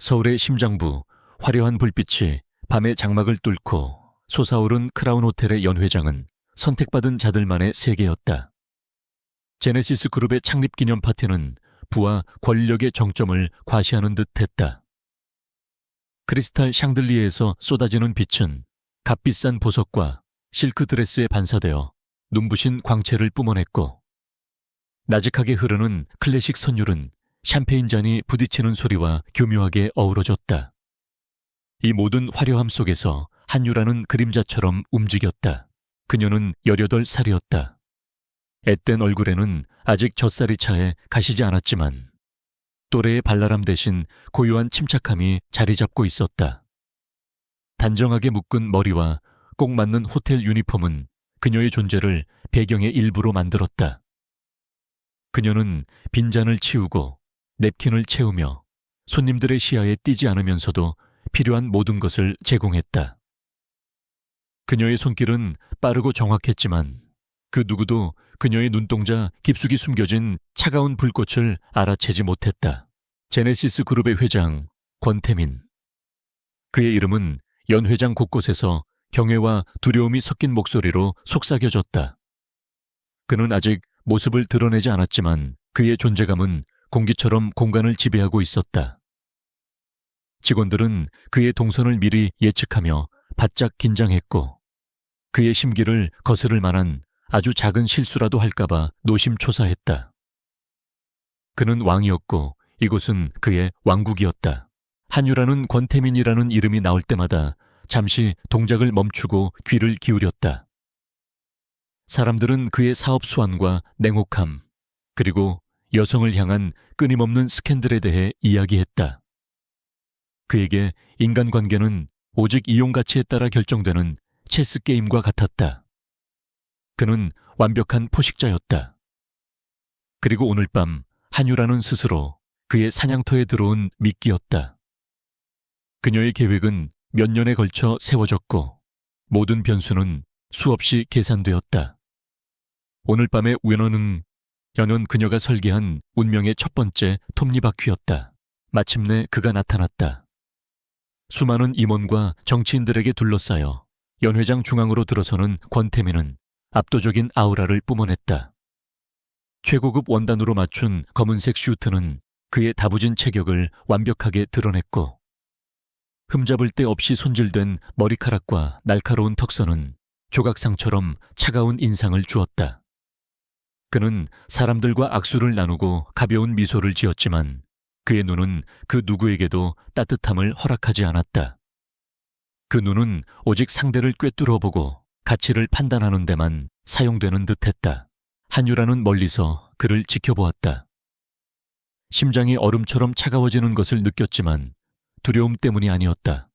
서울의 심장부, 화려한 불빛이 밤의 장막을 뚫고 솟아오른 크라운 호텔의 연회장은 선택받은 자들만의 세계였다. 제네시스 그룹의 창립 기념 파티는 부와 권력의 정점을 과시하는 듯 했다. 크리스탈 샹들리에에서 쏟아지는 빛은 값비싼 보석과 실크 드레스에 반사되어 눈부신 광채를 뿜어냈고, 나직하게 흐르는 클래식 선율은 샴페인 잔이 부딪히는 소리와 교묘하게 어우러졌다. 이 모든 화려함 속에서 한유라는 그림자처럼 움직였다. 그녀는 18살이었다. 앳된 얼굴에는 아직 젖살이 차에 가시지 않았지만 또래의 발랄함 대신 고요한 침착함이 자리 잡고 있었다. 단정하게 묶은 머리와 꼭 맞는 호텔 유니폼은 그녀의 존재를 배경의 일부로 만들었다. 그녀는 빈잔을 치우고 냅킨을 채우며 손님들의 시야에 띄지 않으면서도 필요한 모든 것을 제공했다. 그녀의 손길은 빠르고 정확했지만 그 누구도 그녀의 눈동자 깊숙이 숨겨진 차가운 불꽃을 알아채지 못했다. 제네시스 그룹의 회장 권태민. 그의 이름은 연회장 곳곳에서 경외와 두려움이 섞인 목소리로 속삭여졌다. 그는 아직 모습을 드러내지 않았지만 그의 존재감은 공기처럼 공간을 지배하고 있었다. 직원들은 그의 동선을 미리 예측하며 바짝 긴장했고, 그의 심기를 거스를 만한 아주 작은 실수라도 할까봐 노심초사했다. 그는 왕이었고 이곳은 그의 왕국이었다. 한유라는 권태민이라는 이름이 나올 때마다 잠시 동작을 멈추고 귀를 기울였다. 사람들은 그의 사업 수완과 냉혹함, 그리고 여성을 향한 끊임없는 스캔들에 대해 이야기했다. 그에게 인간관계는 오직 이용 가치에 따라 결정되는 체스 게임과 같았다. 그는 완벽한 포식자였다. 그리고 오늘 밤 한유라는 스스로 그의 사냥터에 들어온 미끼였다. 그녀의 계획은 몇 년에 걸쳐 세워졌고 모든 변수는 수없이 계산되었다. 오늘 밤의 우연은 연은 그녀가 설계한 운명의 첫 번째 톱니바퀴였다. 마침내 그가 나타났다. 수많은 임원과 정치인들에게 둘러싸여 연회장 중앙으로 들어서는 권태민은 압도적인 아우라를 뿜어냈다. 최고급 원단으로 맞춘 검은색 슈트는 그의 다부진 체격을 완벽하게 드러냈고, 흠잡을 데 없이 손질된 머리카락과 날카로운 턱선은 조각상처럼 차가운 인상을 주었다. 그는 사람들과 악수를 나누고 가벼운 미소를 지었지만 그의 눈은 그 누구에게도 따뜻함을 허락하지 않았다. 그 눈은 오직 상대를 꿰뚫어보고 가치를 판단하는 데만 사용되는 듯했다. 한유라는 멀리서 그를 지켜보았다. 심장이 얼음처럼 차가워지는 것을 느꼈지만 두려움 때문이 아니었다.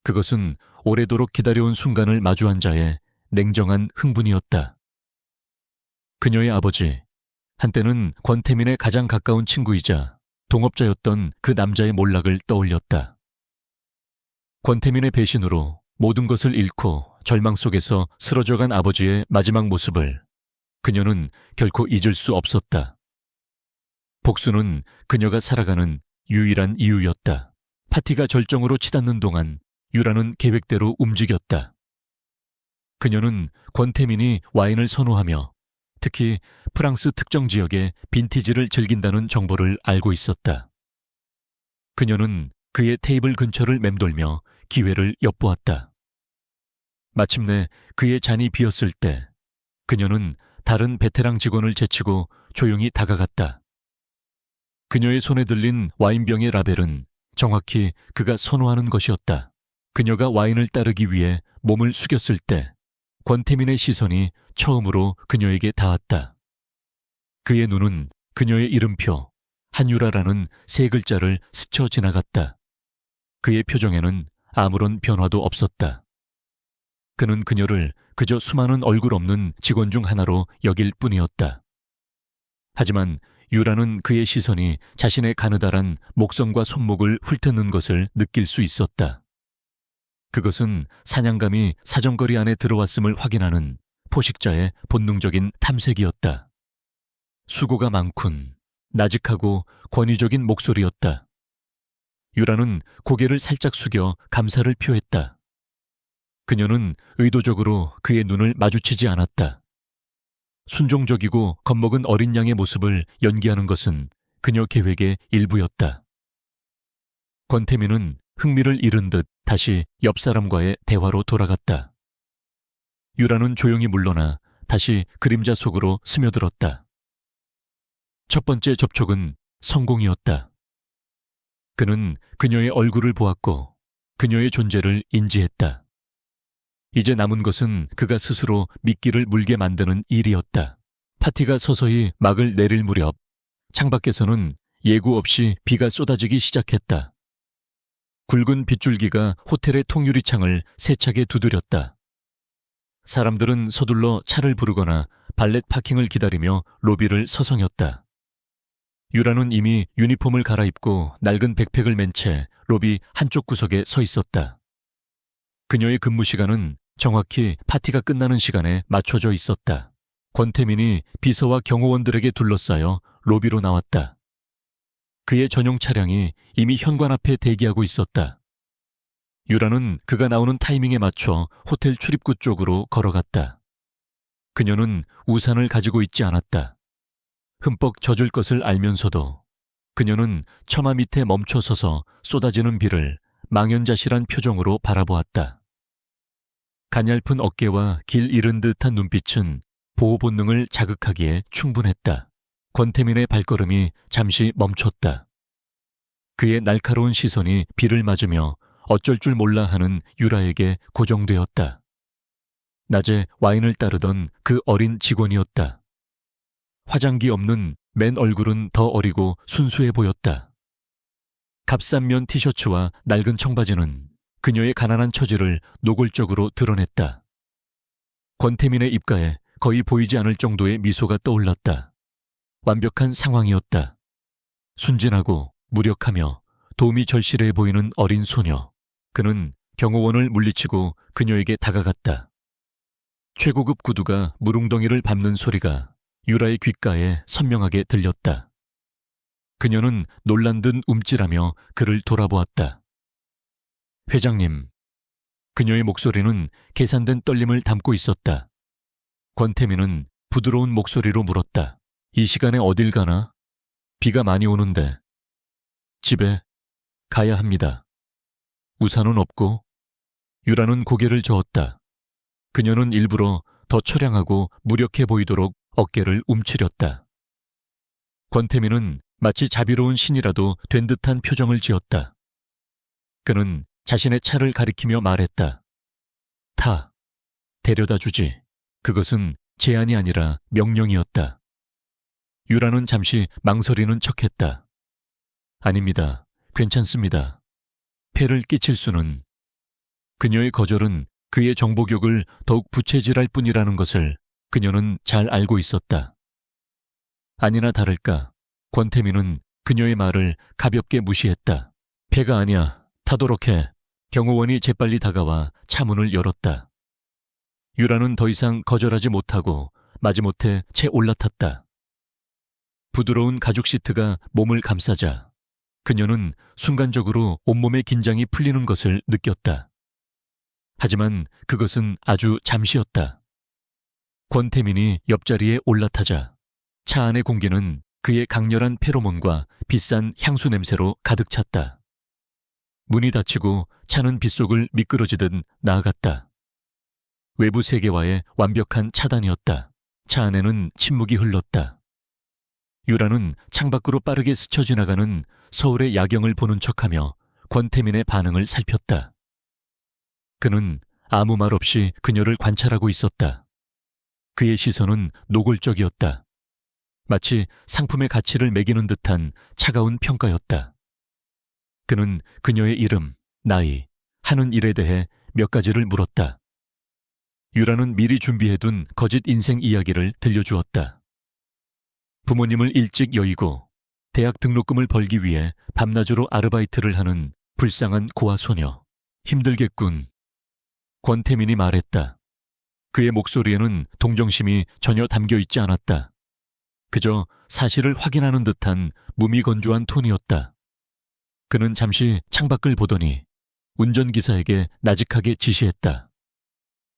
그것은 오래도록 기다려온 순간을 마주한 자의 냉정한 흥분이었다. 그녀의 아버지, 한때는 권태민의 가장 가까운 친구이자 동업자였던 그 남자의 몰락을 떠올렸다. 권태민의 배신으로 모든 것을 잃고 절망 속에서 쓰러져간 아버지의 마지막 모습을 그녀는 결코 잊을 수 없었다. 복수는 그녀가 살아가는 유일한 이유였다. 파티가 절정으로 치닫는 동안 유라는 계획대로 움직였다. 그녀는 권태민이 와인을 선호하며 특히 프랑스 특정 지역의 빈티지를 즐긴다는 정보를 알고 있었다. 그녀는 그의 테이블 근처를 맴돌며 기회를 엿보았다. 마침내 그의 잔이 비었을 때 그녀는 다른 베테랑 직원을 제치고 조용히 다가갔다. 그녀의 손에 들린 와인병의 라벨은 정확히 그가 선호하는 것이었다. 그녀가 와인을 따르기 위해 몸을 숙였을 때 권태민의 시선이 처음으로 그녀에게 닿았다. 그의 눈은 그녀의 이름표 한유라라는 세 글자를 스쳐 지나갔다. 그의 표정에는 아무런 변화도 없었다. 그는 그녀를 그저 수많은 얼굴 없는 직원 중 하나로 여길 뿐이었다. 하지만 유라는 그의 시선이 자신의 가느다란 목성과 손목을 훑는 것을 느낄 수 있었다. 그것은 사냥감이 사정거리 안에 들어왔음을 확인하는 포식자의 본능적인 탐색이었다. 수고가 많군. 나직하고 권위적인 목소리였다. 유라는 고개를 살짝 숙여 감사를 표했다. 그녀는 의도적으로 그의 눈을 마주치지 않았다. 순종적이고 겁먹은 어린 양의 모습을 연기하는 것은 그녀 계획의 일부였다. 권태민은 흥미를 잃은 듯 다시 옆 사람과의 대화로 돌아갔다. 유라는 조용히 물러나 다시 그림자 속으로 스며들었다. 첫 번째 접촉은 성공이었다. 그는 그녀의 얼굴을 보았고 그녀의 존재를 인지했다. 이제 남은 것은 그가 스스로 미끼를 물게 만드는 일이었다. 파티가 서서히 막을 내릴 무렵 창밖에서는 예고 없이 비가 쏟아지기 시작했다. 굵은 빗줄기가 호텔의 통유리창을 세차게 두드렸다. 사람들은 서둘러 차를 부르거나 발렛 파킹을 기다리며 로비를 서성였다. 유라는 이미 유니폼을 갈아입고 낡은 백팩을 맨 채 로비 한쪽 구석에 서 있었다. 그녀의 근무 시간은 정확히 파티가 끝나는 시간에 맞춰져 있었다. 권태민이 비서와 경호원들에게 둘러싸여 로비로 나왔다. 그의 전용 차량이 이미 현관 앞에 대기하고 있었다. 유라는 그가 나오는 타이밍에 맞춰 호텔 출입구 쪽으로 걸어갔다. 그녀는 우산을 가지고 있지 않았다. 흠뻑 젖을 것을 알면서도 그녀는 처마 밑에 멈춰 서서 쏟아지는 비를 망연자실한 표정으로 바라보았다. 가냘픈 어깨와 길 잃은 듯한 눈빛은 보호 본능을 자극하기에 충분했다. 권태민의 발걸음이 잠시 멈췄다. 그의 날카로운 시선이 비를 맞으며 어쩔 줄 몰라 하는 유라에게 고정되었다. 낮에 와인을 따르던 그 어린 직원이었다. 화장기 없는 맨 얼굴은 더 어리고 순수해 보였다. 값싼 면 티셔츠와 낡은 청바지는 그녀의 가난한 처지를 노골적으로 드러냈다. 권태민의 입가에 거의 보이지 않을 정도의 미소가 떠올랐다. 완벽한 상황이었다. 순진하고 무력하며 도움이 절실해 보이는 어린 소녀. 그는 경호원을 물리치고 그녀에게 다가갔다. 최고급 구두가 무릉덩이를 밟는 소리가 유라의 귓가에 선명하게 들렸다. 그녀는 놀란 듯 움찔하며 그를 돌아보았다. 회장님. 그녀의 목소리는 계산된 떨림을 담고 있었다. 권태민은 부드러운 목소리로 물었다. 이 시간에 어딜 가나? 비가 많이 오는데. 집에 가야 합니다. 우산은 없고. 유라는 고개를 저었다. 그녀는 일부러 더 처량하고 무력해 보이도록 어깨를 움츠렸다. 권태민은 마치 자비로운 신이라도 된 듯한 표정을 지었다. 그는 자신의 차를 가리키며 말했다. 타. 데려다 주지. 그것은 제안이 아니라 명령이었다. 유라는 잠시 망설이는 척했다. 아닙니다. 괜찮습니다. 폐를 끼칠 수는. 그녀의 거절은 그의 정보욕을 더욱 부채질할 뿐이라는 것을 그녀는 잘 알고 있었다. 아니나 다를까 권태민은 그녀의 말을 가볍게 무시했다. 폐가 아니야. 타도록 해. 경호원이 재빨리 다가와 차문을 열었다. 유라는 더 이상 거절하지 못하고 마지못해 채 올라탔다. 부드러운 가죽 시트가 몸을 감싸자 그녀는 순간적으로 온몸의 긴장이 풀리는 것을 느꼈다. 하지만 그것은 아주 잠시였다. 권태민이 옆자리에 올라타자 차 안의 공기는 그의 강렬한 페로몬과 비싼 향수 냄새로 가득 찼다. 문이 닫히고 차는 빗속을 미끄러지듯 나아갔다. 외부 세계와의 완벽한 차단이었다. 차 안에는 침묵이 흘렀다. 유라는 창밖으로 빠르게 스쳐 지나가는 서울의 야경을 보는 척하며 권태민의 반응을 살폈다. 그는 아무 말 없이 그녀를 관찰하고 있었다. 그의 시선은 노골적이었다. 마치 상품의 가치를 매기는 듯한 차가운 평가였다. 그는 그녀의 이름, 나이, 하는 일에 대해 몇 가지를 물었다. 유라는 미리 준비해둔 거짓 인생 이야기를 들려주었다. 부모님을 일찍 여의고 대학 등록금을 벌기 위해 밤낮으로 아르바이트를 하는 불쌍한 고아 소녀. 힘들겠군. 권태민이 말했다. 그의 목소리에는 동정심이 전혀 담겨 있지 않았다. 그저 사실을 확인하는 듯한 무미건조한 톤이었다. 그는 잠시 창밖을 보더니 운전기사에게 나직하게 지시했다.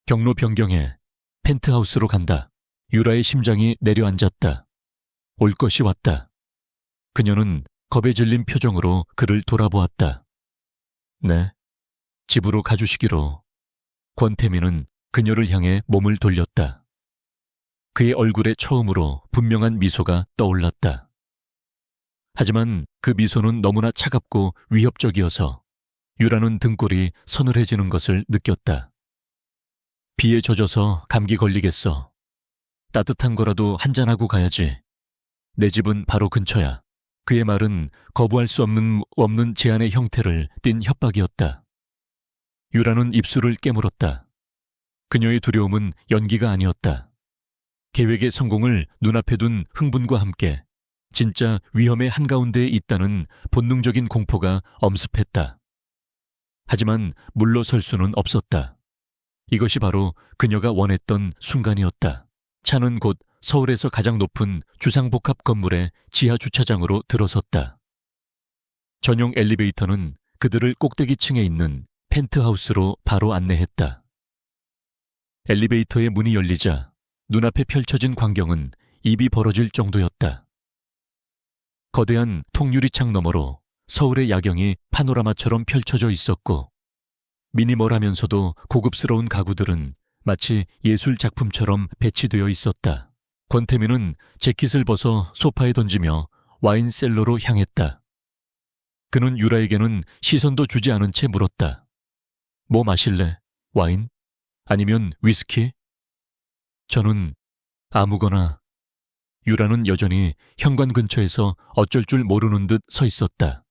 경로 변경해. 펜트하우스로 간다. 유라의 심장이 내려앉았다. 올 것이 왔다. 그녀는 겁에 질린 표정으로 그를 돌아보았다. 네, 집으로 가주시기로. 권태민은 그녀를 향해 몸을 돌렸다. 그의 얼굴에 처음으로 분명한 미소가 떠올랐다. 하지만 그 미소는 너무나 차갑고 위협적이어서 유라는 등골이 서늘해지는 것을 느꼈다. 비에 젖어서 감기 걸리겠어. 따뜻한 거라도 한잔하고 가야지. 내 집은 바로 근처야. 그의 말은 거부할 수 없는 제안의 형태를 띤 협박이었다. 유라는 입술을 깨물었다. 그녀의 두려움은 연기가 아니었다. 계획의 성공을 눈앞에 둔 흥분과 함께 진짜 위험의 한가운데에 있다는 본능적인 공포가 엄습했다. 하지만 물러설 수는 없었다. 이것이 바로 그녀가 원했던 순간이었다. 차는 곧 서울에서 가장 높은 주상복합 건물의 지하 주차장으로 들어섰다. 전용 엘리베이터는 그들을 꼭대기층에 있는 펜트하우스로 바로 안내했다. 엘리베이터의 문이 열리자 눈앞에 펼쳐진 광경은 입이 벌어질 정도였다. 거대한 통유리창 너머로 서울의 야경이 파노라마처럼 펼쳐져 있었고 미니멀하면서도 고급스러운 가구들은 마치 예술 작품처럼 배치되어 있었다. 권태민은 재킷을 벗어 소파에 던지며 와인 셀러로 향했다. 그는 유라에게는 시선도 주지 않은 채 물었다. 뭐 마실래? 와인? 아니면 위스키? 저는 아무거나. 유라는 여전히 현관 근처에서 어쩔 줄 모르는 듯 서 있었다.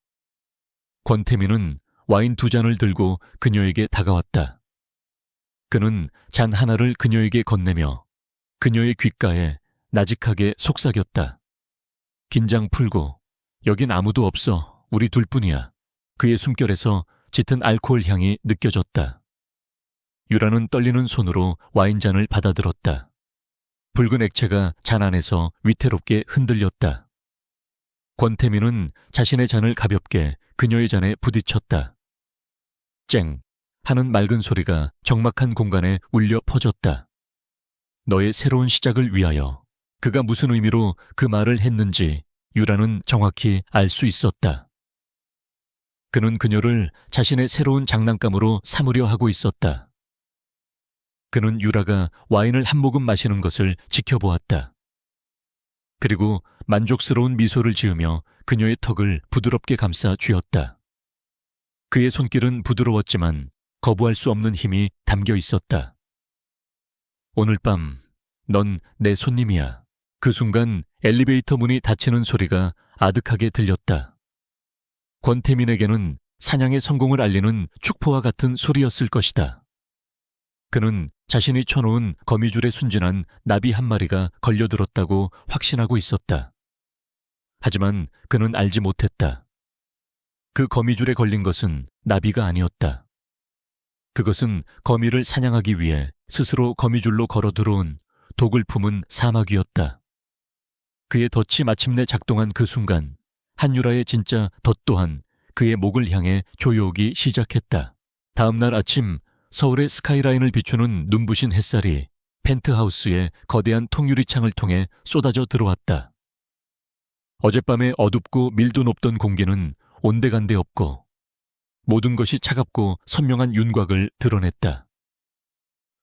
권태민은 와인 2잔을 들고 그녀에게 다가왔다. 그는 잔 하나를 그녀에게 건네며 그녀의 귓가에 나직하게 속삭였다. 긴장 풀고. 여긴 아무도 없어. 우리 둘뿐이야. 그의 숨결에서 짙은 알코올 향이 느껴졌다. 유라는 떨리는 손으로 와인잔을 받아들었다. 붉은 액체가 잔 안에서 위태롭게 흔들렸다. 권태민은 자신의 잔을 가볍게 그녀의 잔에 부딪혔다. 쨍 하는 맑은 소리가 적막한 공간에 울려 퍼졌다. 너의 새로운 시작을 위하여. 그가 무슨 의미로 그 말을 했는지 유라는 정확히 알 수 있었다. 그는 그녀를 자신의 새로운 장난감으로 삼으려 하고 있었다. 그는 유라가 와인을 한 모금 마시는 것을 지켜보았다. 그리고 만족스러운 미소를 지으며 그녀의 턱을 부드럽게 감싸 쥐었다. 그의 손길은 부드러웠지만 거부할 수 없는 힘이 담겨 있었다. 오늘 밤, 넌 내 손님이야. 그 순간 엘리베이터 문이 닫히는 소리가 아득하게 들렸다. 권태민에게는 사냥의 성공을 알리는 축포와 같은 소리였을 것이다. 그는 자신이 쳐놓은 거미줄에 순진한 나비 한 마리가 걸려들었다고 확신하고 있었다. 하지만 그는 알지 못했다. 그 거미줄에 걸린 것은 나비가 아니었다. 그것은 거미를 사냥하기 위해 스스로 거미줄로 걸어 들어온 독을 품은 사마귀였다. 그의 덫이 마침내 작동한 그 순간 한유라의 진짜 덫 또한 그의 목을 향해 조여오기 시작했다. 다음 날 아침 서울의 스카이라인을 비추는 눈부신 햇살이 펜트하우스의 거대한 통유리창을 통해 쏟아져 들어왔다. 어젯밤에 어둡고 밀도 높던 공기는 온데간데 없고 모든 것이 차갑고 선명한 윤곽을 드러냈다.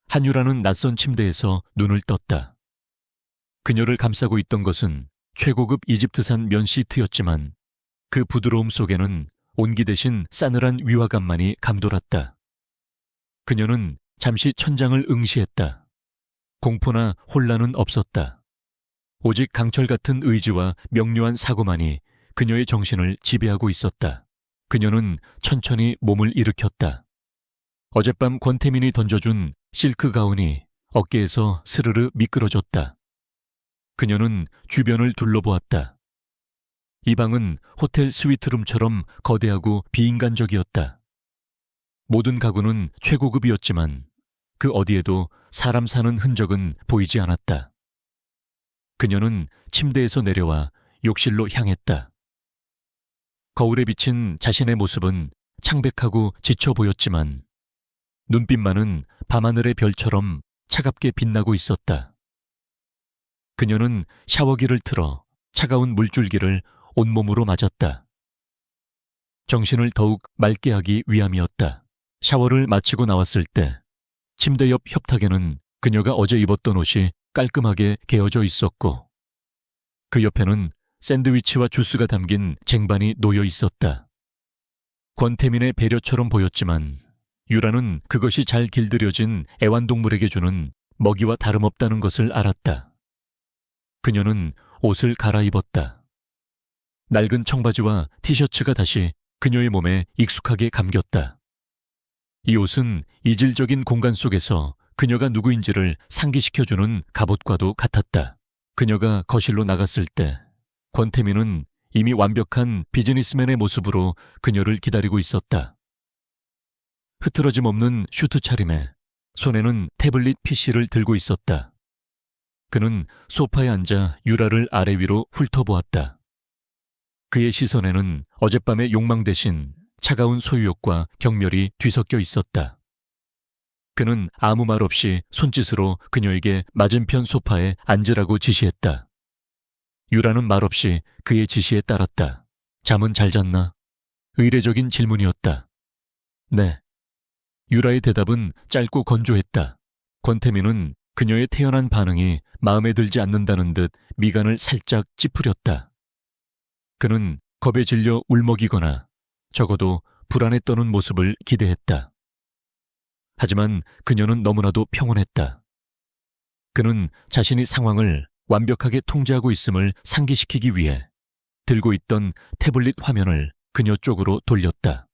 한유라는 낯선 침대에서 눈을 떴다. 그녀를 감싸고 있던 것은 최고급 이집트산 면 시트였지만 그 부드러움 속에는 온기 대신 싸늘한 위화감만이 감돌았다. 그녀는 잠시 천장을 응시했다. 공포나 혼란은 없었다. 오직 강철 같은 의지와 명료한 사고만이 그녀의 정신을 지배하고 있었다. 그녀는 천천히 몸을 일으켰다. 어젯밤 권태민이 던져준 실크 가운이 어깨에서 스르르 미끄러졌다. 그녀는 주변을 둘러보았다. 이 방은 호텔 스위트룸처럼 거대하고 비인간적이었다. 모든 가구는 최고급이었지만 그 어디에도 사람 사는 흔적은 보이지 않았다. 그녀는 침대에서 내려와 욕실로 향했다. 거울에 비친 자신의 모습은 창백하고 지쳐 보였지만 눈빛만은 밤하늘의 별처럼 차갑게 빛나고 있었다. 그녀는 샤워기를 틀어 차가운 물줄기를 온몸으로 맞았다. 정신을 더욱 맑게 하기 위함이었다. 샤워를 마치고 나왔을 때 침대 옆 협탁에는 그녀가 어제 입었던 옷이 깔끔하게 개어져 있었고 그 옆에는 샌드위치와 주스가 담긴 쟁반이 놓여 있었다. 권태민의 배려처럼 보였지만 유라는 그것이 잘 길들여진 애완동물에게 주는 먹이와 다름없다는 것을 알았다. 그녀는 옷을 갈아입었다. 낡은 청바지와 티셔츠가 다시 그녀의 몸에 익숙하게 감겼다. 이 옷은 이질적인 공간 속에서 그녀가 누구인지를 상기시켜주는 갑옷과도 같았다. 그녀가 거실로 나갔을 때 권태민은 이미 완벽한 비즈니스맨의 모습으로 그녀를 기다리고 있었다. 흐트러짐 없는 슈트 차림에 손에는 태블릿 PC를 들고 있었다. 그는 소파에 앉아 유라를 아래 위로 훑어보았다. 그의 시선에는 어젯밤의 욕망 대신 차가운 소유욕과 경멸이 뒤섞여 있었다. 그는 아무 말 없이 손짓으로 그녀에게 맞은편 소파에 앉으라고 지시했다. 유라는 말없이 그의 지시에 따랐다. 잠은 잘 잤나? 의례적인 질문이었다. 네. 유라의 대답은 짧고 건조했다. 권태민은 그녀의 태연한 반응이 마음에 들지 않는다는 듯 미간을 살짝 찌푸렸다. 그는 겁에 질려 울먹이거나 적어도 불안에 떠는 모습을 기대했다. 하지만 그녀는 너무나도 평온했다. 그는 자신이 상황을 완벽하게 통제하고 있음을 상기시키기 위해 들고 있던 태블릿 화면을 그녀 쪽으로 돌렸다.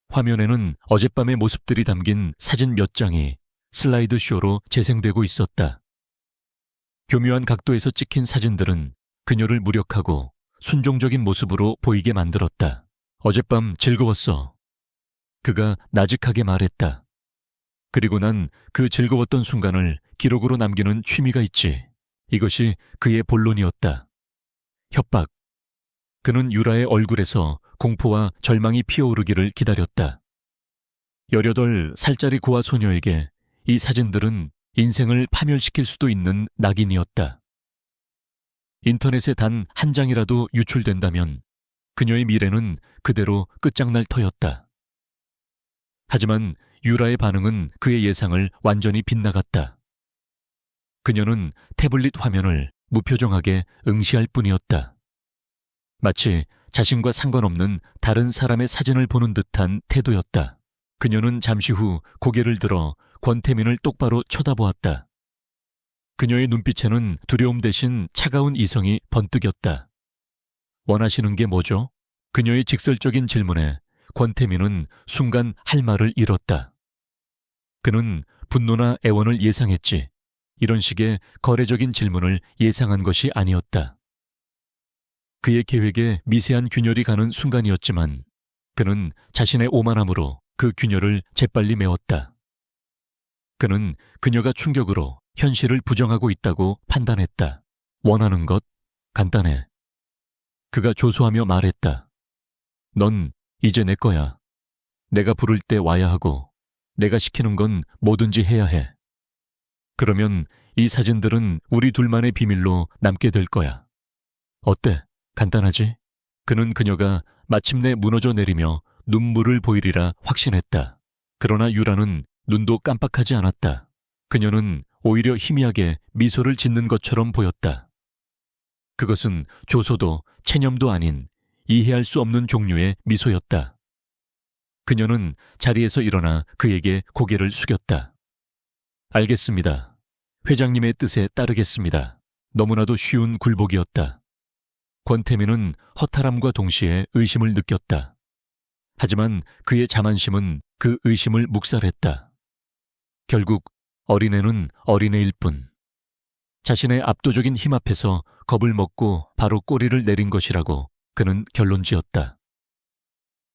화면에는 어젯밤의 모습들이 담긴 사진 몇 장이 슬라이드 쇼로 재생되고 있었다. 교묘한 각도에서 찍힌 사진들은 그녀를 무력하고 순종적인 모습으로 보이게 만들었다. 어젯밤 즐거웠어. 그가 나직하게 말했다. 그리고 난 그 즐거웠던 순간을 기록으로 남기는 취미가 있지. 이것이 그의 본론이었다. 협박. 그는 유라의 얼굴에서 공포와 절망이 피어오르기를 기다렸다. 18살짜리 고아 소녀에게 이 사진들은 인생을 파멸시킬 수도 있는 낙인이었다. 인터넷에 단 한 장이라도 유출된다면 그녀의 미래는 그대로 끝장날 터였다. 하지만 유라의 반응은 그의 예상을 완전히 빗나갔다. 그녀는 태블릿 화면을 무표정하게 응시할 뿐이었다. 마치 자신과 상관없는 다른 사람의 사진을 보는 듯한 태도였다. 그녀는 잠시 후 고개를 들어 권태민을 똑바로 쳐다보았다. 그녀의 눈빛에는 두려움 대신 차가운 이성이 번뜩였다. 원하시는 게 뭐죠? 그녀의 직설적인 질문에 권태민은 순간 할 말을 잃었다. 그는 분노나 애원을 예상했지. 이런 식의 거래적인 질문을 예상한 것이 아니었다. 그의 계획에 미세한 균열이 가는 순간이었지만 그는 자신의 오만함으로 그 균열을 재빨리 메웠다. 그는 그녀가 충격으로 현실을 부정하고 있다고 판단했다. 원하는 것? 간단해. 그가 조소하며 말했다. 넌 이제 내 거야. 내가 부를 때 와야 하고 내가 시키는 건 뭐든지 해야 해. 그러면 이 사진들은 우리 둘만의 비밀로 남게 될 거야. 어때? 간단하지? 그는 그녀가 마침내 무너져 내리며 눈물을 보이리라 확신했다. 그러나 유라는 눈도 깜빡하지 않았다. 그녀는 오히려 희미하게 미소를 짓는 것처럼 보였다. 그것은 조소도 체념도 아닌 이해할 수 없는 종류의 미소였다. 그녀는 자리에서 일어나 그에게 고개를 숙였다. 알겠습니다. 회장님의 뜻에 따르겠습니다. 너무나도 쉬운 굴복이었다. 권태민은 허탈함과 동시에 의심을 느꼈다. 하지만 그의 자만심은 그 의심을 묵살했다. 결국 어린애는 어린애일 뿐. 자신의 압도적인 힘 앞에서 겁을 먹고 바로 꼬리를 내린 것이라고 그는 결론지었다.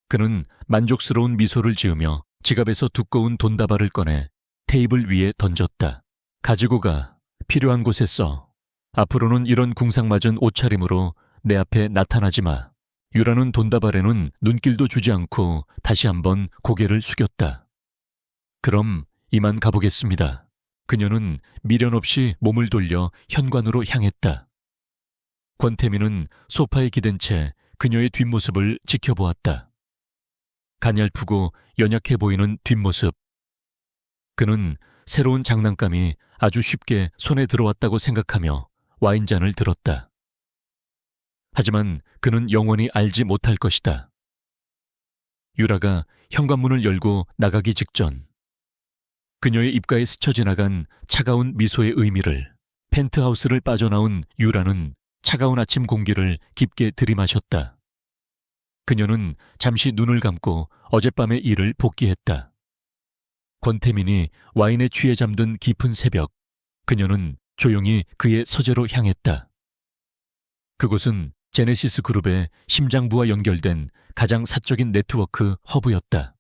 그는 만족스러운 미소를 지으며 지갑에서 두꺼운 돈다발을 꺼내 테이블 위에 던졌다. 가지고 가. 필요한 곳에 써. 앞으로는 이런 궁상맞은 옷차림으로 내 앞에 나타나지 마. 유라는 돈다발에는 눈길도 주지 않고 다시 한번 고개를 숙였다. 그럼 이만 가보겠습니다. 그녀는 미련 없이 몸을 돌려 현관으로 향했다. 권태민은 소파에 기댄 채 그녀의 뒷모습을 지켜보았다. 가냘프고 연약해 보이는 뒷모습. 그는 새로운 장난감이 아주 쉽게 손에 들어왔다고 생각하며 와인잔을 들었다. 하지만 그는 영원히 알지 못할 것이다. 유라가 현관문을 열고 나가기 직전 그녀의 입가에 스쳐 지나간 차가운 미소의 의미를 펜트하우스를 빠져나온 유라는 차가운 아침 공기를 깊게 들이마셨다. 그녀는 잠시 눈을 감고 어젯밤의 일을 복기했다. 권태민이 와인에 취해 잠든 깊은 새벽, 그녀는 조용히 그의 서재로 향했다. 그곳은 제네시스 그룹의 심장부와 연결된 가장 사적인 네트워크 허브였다.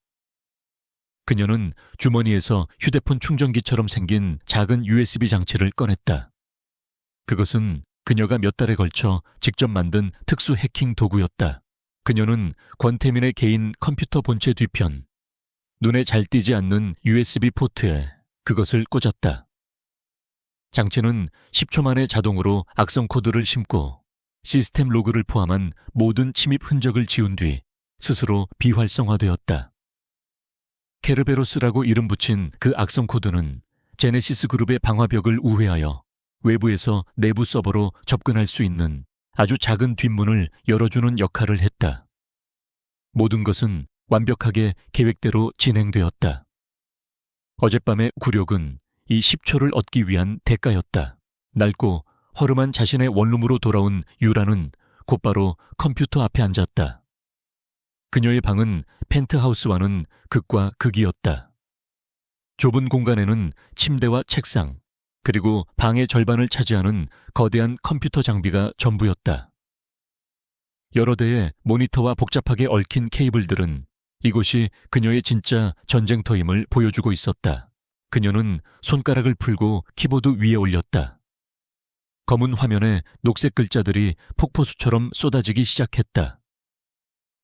그녀는 주머니에서 휴대폰 충전기처럼 생긴 작은 USB 장치를 꺼냈다. 그것은 그녀가 몇 달에 걸쳐 직접 만든 특수 해킹 도구였다. 그녀는 권태민의 개인 컴퓨터 본체 뒤편, 눈에 잘 띄지 않는 USB 포트에 그것을 꽂았다. 장치는 10초 만에 자동으로 악성 코드를 심고 시스템 로그를 포함한 모든 침입 흔적을 지운 뒤 스스로 비활성화되었다. 케르베로스라고 이름 붙인 그 악성 코드는 제네시스 그룹의 방화벽을 우회하여 외부에서 내부 서버로 접근할 수 있는 아주 작은 뒷문을 열어주는 역할을 했다. 모든 것은 완벽하게 계획대로 진행되었다. 어젯밤의 굴욕은 이 10초를 얻기 위한 대가였다. 낡고 허름한 자신의 원룸으로 돌아온 유라는 곧바로 컴퓨터 앞에 앉았다. 그녀의 방은 펜트하우스와는 극과 극이었다. 좁은 공간에는 침대와 책상, 그리고 방의 절반을 차지하는 거대한 컴퓨터 장비가 전부였다. 여러 대의 모니터와 복잡하게 얽힌 케이블들은 이곳이 그녀의 진짜 전쟁터임을 보여주고 있었다. 그녀는 손가락을 풀고 키보드 위에 올렸다. 검은 화면에 녹색 글자들이 폭포수처럼 쏟아지기 시작했다.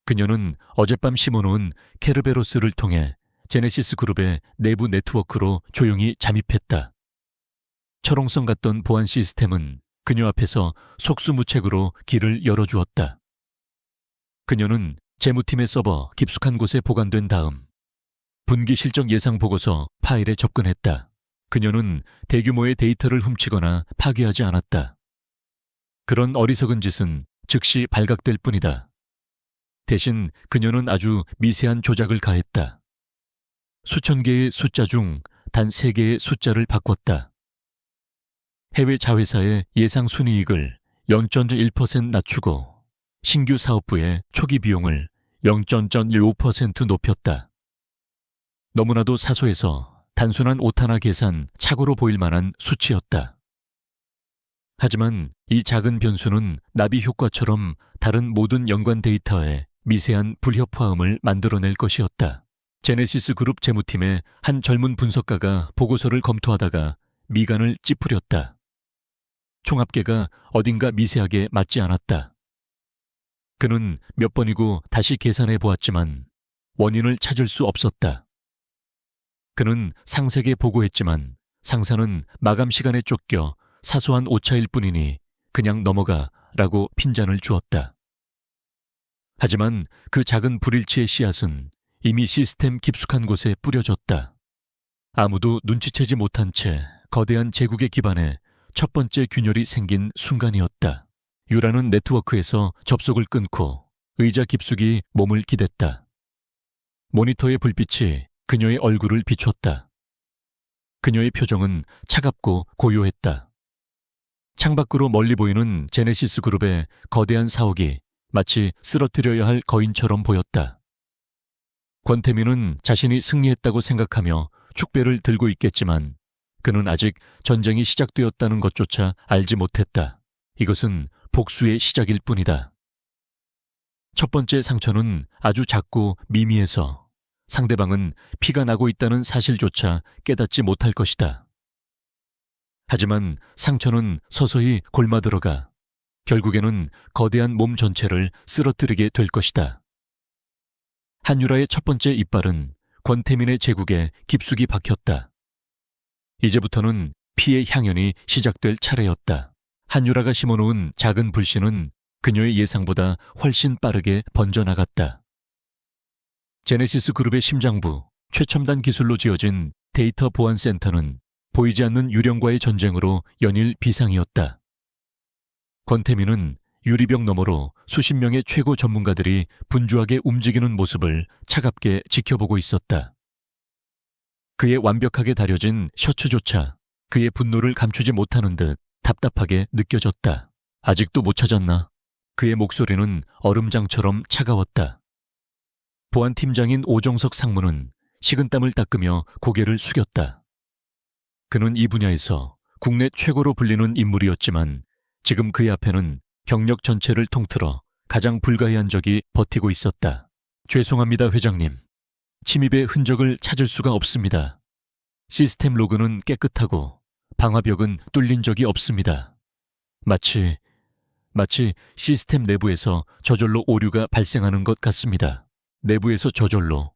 그녀는 어젯밤 심어놓은 케르베로스를 통해 제네시스 그룹의 내부 네트워크로 조용히 잠입했다. 철옹성 같던 보안 시스템은 그녀 앞에서 속수무책으로 길을 열어주었다. 그녀는 재무팀의 서버 깊숙한 곳에 보관된 다음 분기 실적 예상 보고서 파일에 접근했다. 그녀는 대규모의 데이터를 훔치거나 파괴하지 않았다. 그런 어리석은 짓은 즉시 발각될 뿐이다. 대신 그녀는 아주 미세한 조작을 가했다. 수천 개의 숫자 중 단 3개의 숫자를 바꿨다. 해외 자회사의 예상 순이익을 0.1% 낮추고 신규 사업부의 초기 비용을 0.15% 높였다. 너무나도 사소해서 단순한 오타나 계산 착오로 보일 만한 수치였다. 하지만 이 작은 변수는 나비 효과처럼 다른 모든 연관 데이터에 미세한 불협화음을 만들어낼 것이었다. 제네시스 그룹 재무팀의 한 젊은 분석가가 보고서를 검토하다가 미간을 찌푸렸다. 총합계가 어딘가 미세하게 맞지 않았다. 그는 몇 번이고 다시 계산해 보았지만 원인을 찾을 수 없었다. 그는 상세에게 보고했지만 상사는 마감 시간에 쫓겨 사소한 오차일 뿐이니 그냥 넘어가 라고 핀잔을 주었다. 하지만 그 작은 불일치의 씨앗은 이미 시스템 깊숙한 곳에 뿌려졌다. 아무도 눈치채지 못한 채 거대한 제국의 기반에 첫 번째 균열이 생긴 순간이었다. 유라는 네트워크에서 접속을 끊고 의자 깊숙이 몸을 기댔다. 모니터의 불빛이 그녀의 얼굴을 비췄다. 그녀의 표정은 차갑고 고요했다. 창밖으로 멀리 보이는 제네시스 그룹의 거대한 사옥이 마치 쓰러뜨려야 할 거인처럼 보였다. 권태민은 자신이 승리했다고 생각하며 축배를 들고 있겠지만 그는 아직 전쟁이 시작되었다는 것조차 알지 못했다. 이것은 복수의 시작일 뿐이다. 첫 번째 상처는 아주 작고 미미해서 상대방은 피가 나고 있다는 사실조차 깨닫지 못할 것이다. 하지만 상처는 서서히 골마들어가 결국에는 거대한 몸 전체를 쓰러뜨리게 될 것이다. 한유라의 첫 번째 이빨은 권태민의 제국에 깊숙이 박혔다. 이제부터는 피의 향연이 시작될 차례였다. 한유라가 심어놓은 작은 불씨는 그녀의 예상보다 훨씬 빠르게 번져나갔다. 제네시스 그룹의 심장부, 최첨단 기술로 지어진 데이터 보안센터는 보이지 않는 유령과의 전쟁으로 연일 비상이었다. 권태민은 유리병 너머로 수십 명의 최고 전문가들이 분주하게 움직이는 모습을 차갑게 지켜보고 있었다. 그의 완벽하게 다려진 셔츠조차 그의 분노를 감추지 못하는 듯 답답하게 느껴졌다. 아직도 못 찾았나? 그의 목소리는 얼음장처럼 차가웠다. 보안팀장인 오정석 상무는 식은땀을 닦으며 고개를 숙였다. 그는 이 분야에서 국내 최고로 불리는 인물이었지만 지금 그의 앞에는 경력 전체를 통틀어 가장 불가해한 적이 버티고 있었다. 죄송합니다, 회장님. 침입의 흔적을 찾을 수가 없습니다. 시스템 로그는 깨끗하고 방화벽은 뚫린 적이 없습니다. 마치 시스템 내부에서 저절로 오류가 발생하는 것 같습니다. 내부에서 저절로.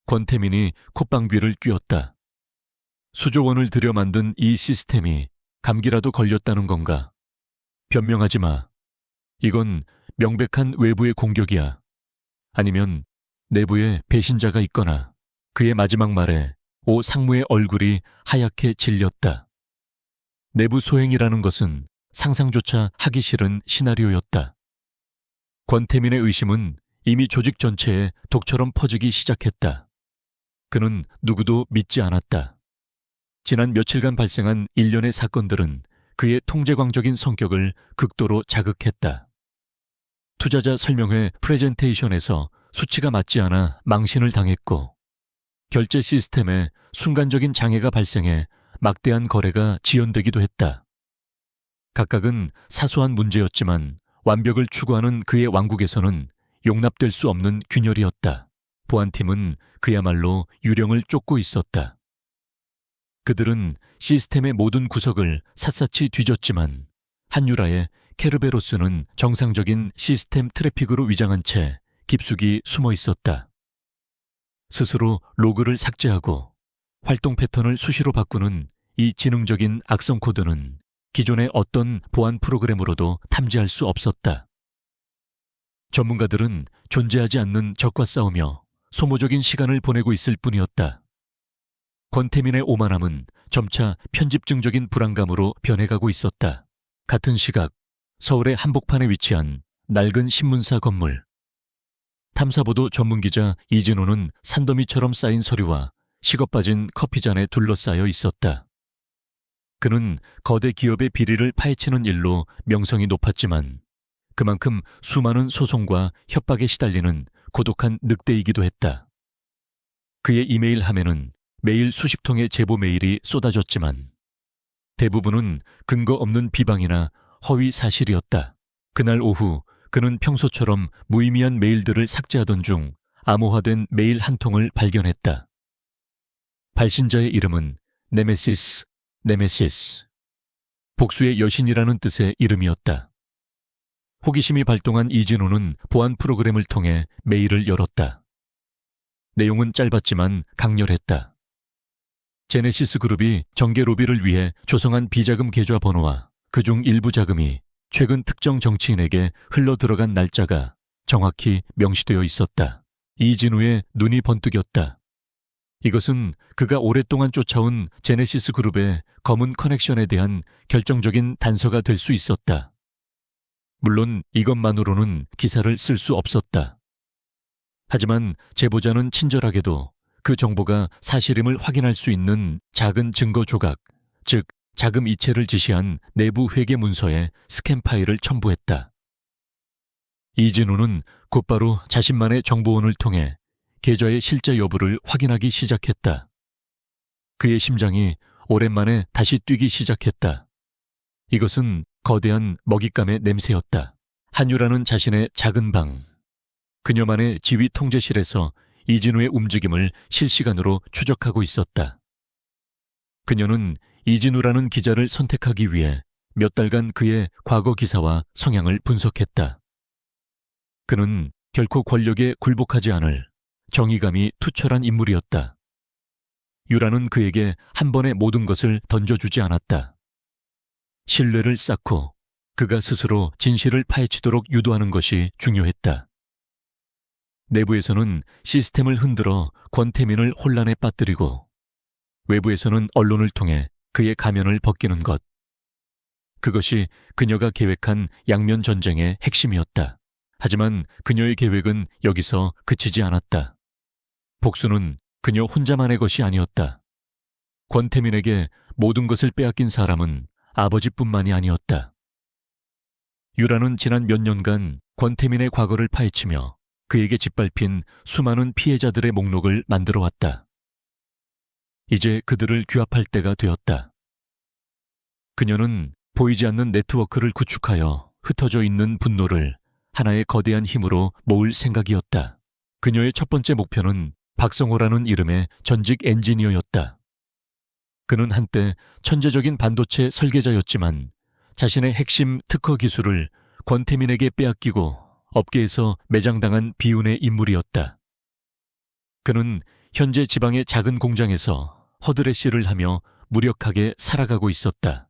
권태민이 콧방귀를 뀌었다. 수조 원을 들여 만든 이 시스템이 감기라도 걸렸다는 건가? 변명하지 마. 이건 명백한 외부의 공격이야. 아니면 내부에 배신자가 있거나. 그의 마지막 말에 오 상무의 얼굴이 하얗게 질렸다. 내부 소행이라는 것은 상상조차 하기 싫은 시나리오였다. 권태민의 의심은 이미 조직 전체에 독처럼 퍼지기 시작했다. 그는 누구도 믿지 않았다. 지난 며칠간 발생한 일련의 사건들은 그의 통제광적인 성격을 극도로 자극했다. 투자자 설명회 프레젠테이션에서 수치가 맞지 않아 망신을 당했고, 결제 시스템에 순간적인 장애가 발생해 막대한 거래가 지연되기도 했다. 각각은 사소한 문제였지만 완벽을 추구하는 그의 왕국에서는 용납될 수 없는 균열이었다. 보안팀은 그야말로 유령을 쫓고 있었다. 그들은 시스템의 모든 구석을 샅샅이 뒤졌지만 한유라의 케르베로스는 정상적인 시스템 트래픽으로 위장한 채 깊숙이 숨어 있었다. 스스로 로그를 삭제하고 활동 패턴을 수시로 바꾸는 이 지능적인 악성 코드는 기존의 어떤 보안 프로그램으로도 탐지할 수 없었다. 전문가들은 존재하지 않는 적과 싸우며 소모적인 시간을 보내고 있을 뿐이었다. 권태민의 오만함은 점차 편집증적인 불안감으로 변해가고 있었다. 같은 시각 서울의 한복판에 위치한 낡은 신문사 건물. 탐사보도 전문기자 이진호는 산더미처럼 쌓인 서류와 식어빠진 커피잔에 둘러싸여 있었다. 그는 거대 기업의 비리를 파헤치는 일로 명성이 높았지만 그만큼 수많은 소송과 협박에 시달리는 고독한 늑대이기도 했다. 그의 이메일 함에는 매일 수십 통의 제보 메일이 쏟아졌지만 대부분은 근거 없는 비방이나 허위 사실이었다. 그날 오후 그는 평소처럼 무의미한 메일들을 삭제하던 중 암호화된 메일 한 통을 발견했다. 발신자의 이름은 네메시스. 복수의 여신이라는 뜻의 이름이었다. 호기심이 발동한 이진호는 보안 프로그램을 통해 메일을 열었다. 내용은 짧았지만 강렬했다. 제네시스 그룹이 정계 로비를 위해 조성한 비자금 계좌 번호와 그중 일부 자금이 최근 특정 정치인에게 흘러들어간 날짜가 정확히 명시되어 있었다. 이진우의 눈이 번뜩였다. 이것은 그가 오랫동안 쫓아온 제네시스 그룹의 검은 커넥션에 대한 결정적인 단서가 될 수 있었다. 물론 이것만으로는 기사를 쓸 수 없었다. 하지만 제보자는 친절하게도 그 정보가 사실임을 확인할 수 있는 작은 증거 조각, 즉 자금 이체를 지시한 내부 회계 문서에 스캔 파일을 첨부했다. 이진우는 곧바로 자신만의 정보원을 통해 계좌의 실제 여부를 확인하기 시작했다. 그의 심장이 오랜만에 다시 뛰기 시작했다. 이것은 거대한 먹잇감의 냄새였다. 한유라는 자신의 작은 방, 그녀만의 지휘 통제실에서 이진우의 움직임을 실시간으로 추적하고 있었다. 그녀는 이진우라는 기자를 선택하기 위해 몇 달간 그의 과거 기사와 성향을 분석했다. 그는 결코 권력에 굴복하지 않을 정의감이 투철한 인물이었다. 유라는 그에게 한 번에 모든 것을 던져주지 않았다. 신뢰를 쌓고 그가 스스로 진실을 파헤치도록 유도하는 것이 중요했다. 내부에서는 시스템을 흔들어 권태민을 혼란에 빠뜨리고 외부에서는 언론을 통해 그의 가면을 벗기는 것. 그것이 그녀가 계획한 양면 전쟁의 핵심이었다. 하지만 그녀의 계획은 여기서 그치지 않았다. 복수는 그녀 혼자만의 것이 아니었다. 권태민에게 모든 것을 빼앗긴 사람은 아버지뿐만이 아니었다. 유라는 지난 몇 년간 권태민의 과거를 파헤치며 그에게 짓밟힌 수많은 피해자들의 목록을 만들어 왔다. 이제 그들을 규합할 때가 되었다. 그녀는 보이지 않는 네트워크를 구축하여 흩어져 있는 분노를 하나의 거대한 힘으로 모을 생각이었다. 그녀의 첫 번째 목표는 박성호라는 이름의 전직 엔지니어였다. 그는 한때 천재적인 반도체 설계자였지만 자신의 핵심 특허 기술을 권태민에게 빼앗기고 업계에서 매장당한 비운의 인물이었다. 그는 현재 지방의 작은 공장에서 허드레시를 하며 무력하게 살아가고 있었다.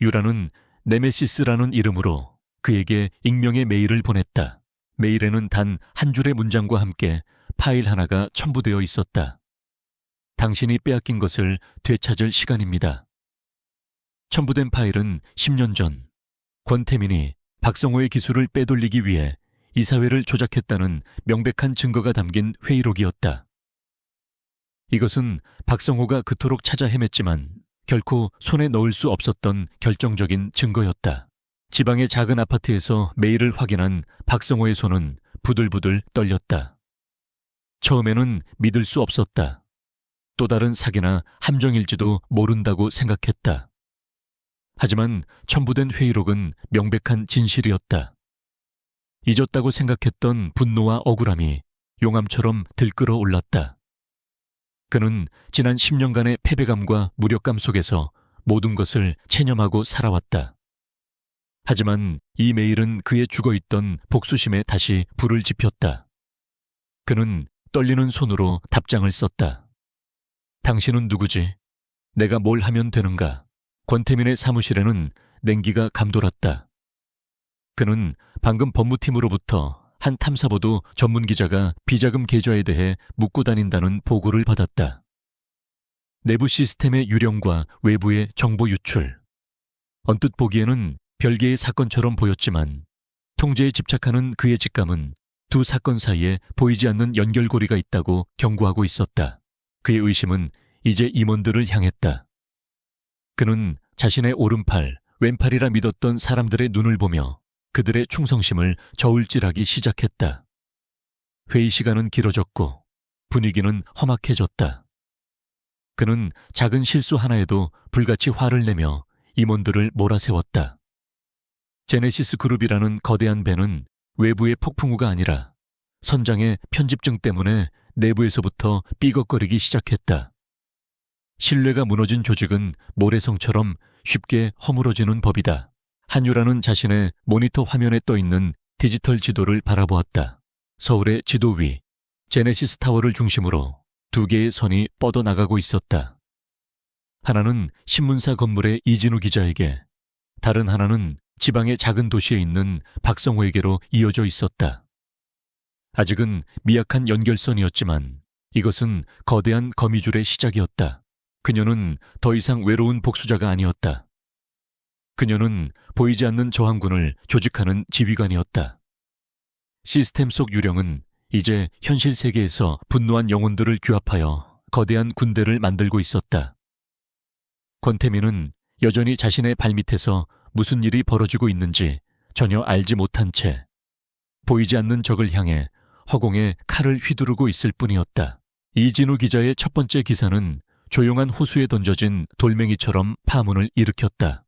유라는 네메시스라는 이름으로 그에게 익명의 메일을 보냈다. 메일에는 단 한 줄의 문장과 함께 파일 하나가 첨부되어 있었다. 당신이 빼앗긴 것을 되찾을 시간입니다. 첨부된 파일은 10년 전 권태민이 박성호의 기술을 빼돌리기 위해 이사회를 조작했다는 명백한 증거가 담긴 회의록이었다. 이것은 박성호가 그토록 찾아 헤맸지만 결코 손에 넣을 수 없었던 결정적인 증거였다. 지방의 작은 아파트에서 메일을 확인한 박성호의 손은 부들부들 떨렸다. 처음에는 믿을 수 없었다. 또 다른 사기나 함정일지도 모른다고 생각했다. 하지만 첨부된 회의록은 명백한 진실이었다. 잊었다고 생각했던 분노와 억울함이 용암처럼 들끓어 올랐다. 그는 지난 10년간의 패배감과 무력감 속에서 모든 것을 체념하고 살아왔다. 하지만 이 메일은 그의 죽어있던 복수심에 다시 불을 지폈다. 그는 떨리는 손으로 답장을 썼다. 당신은 누구지? 내가 뭘 하면 되는가? 권태민의 사무실에는 냉기가 감돌았다. 그는 방금 법무팀으로부터 한 탐사보도 전문 기자가 비자금 계좌에 대해 묻고 다닌다는 보고를 받았다. 내부 시스템의 유령과 외부의 정보 유출. 언뜻 보기에는 별개의 사건처럼 보였지만 통제에 집착하는 그의 직감은 두 사건 사이에 보이지 않는 연결고리가 있다고 경고하고 있었다. 그의 의심은 이제 임원들을 향했다. 그는 자신의 오른팔, 왼팔이라 믿었던 사람들의 눈을 보며 그들의 충성심을 저울질하기 시작했다. 회의 시간은 길어졌고 분위기는 험악해졌다. 그는 작은 실수 하나에도 불같이 화를 내며 임원들을 몰아세웠다. 제네시스 그룹이라는 거대한 배는 외부의 폭풍우가 아니라 선장의 편집증 때문에 내부에서부터 삐걱거리기 시작했다. 신뢰가 무너진 조직은 모래성처럼 쉽게 허물어지는 법이다. 한유라는 자신의 모니터 화면에 떠있는 디지털 지도를 바라보았다. 서울의 지도 위 제네시스 타워를 중심으로 두 개의 선이 뻗어나가고 있었다. 하나는 신문사 건물의 이진우 기자에게, 다른 하나는 지방의 작은 도시에 있는 박성호에게로 이어져 있었다. 아직은 미약한 연결선이었지만 이것은 거대한 거미줄의 시작이었다. 그녀는 더 이상 외로운 복수자가 아니었다. 그녀는 보이지 않는 저항군을 조직하는 지휘관이었다. 시스템 속 유령은 이제 현실 세계에서 분노한 영혼들을 규합하여 거대한 군대를 만들고 있었다. 권태민은 여전히 자신의 발밑에서 무슨 일이 벌어지고 있는지 전혀 알지 못한 채 보이지 않는 적을 향해 허공에 칼을 휘두르고 있을 뿐이었다. 이진우 기자의 첫 번째 기사는 조용한 호수에 던져진 돌멩이처럼 파문을 일으켰다.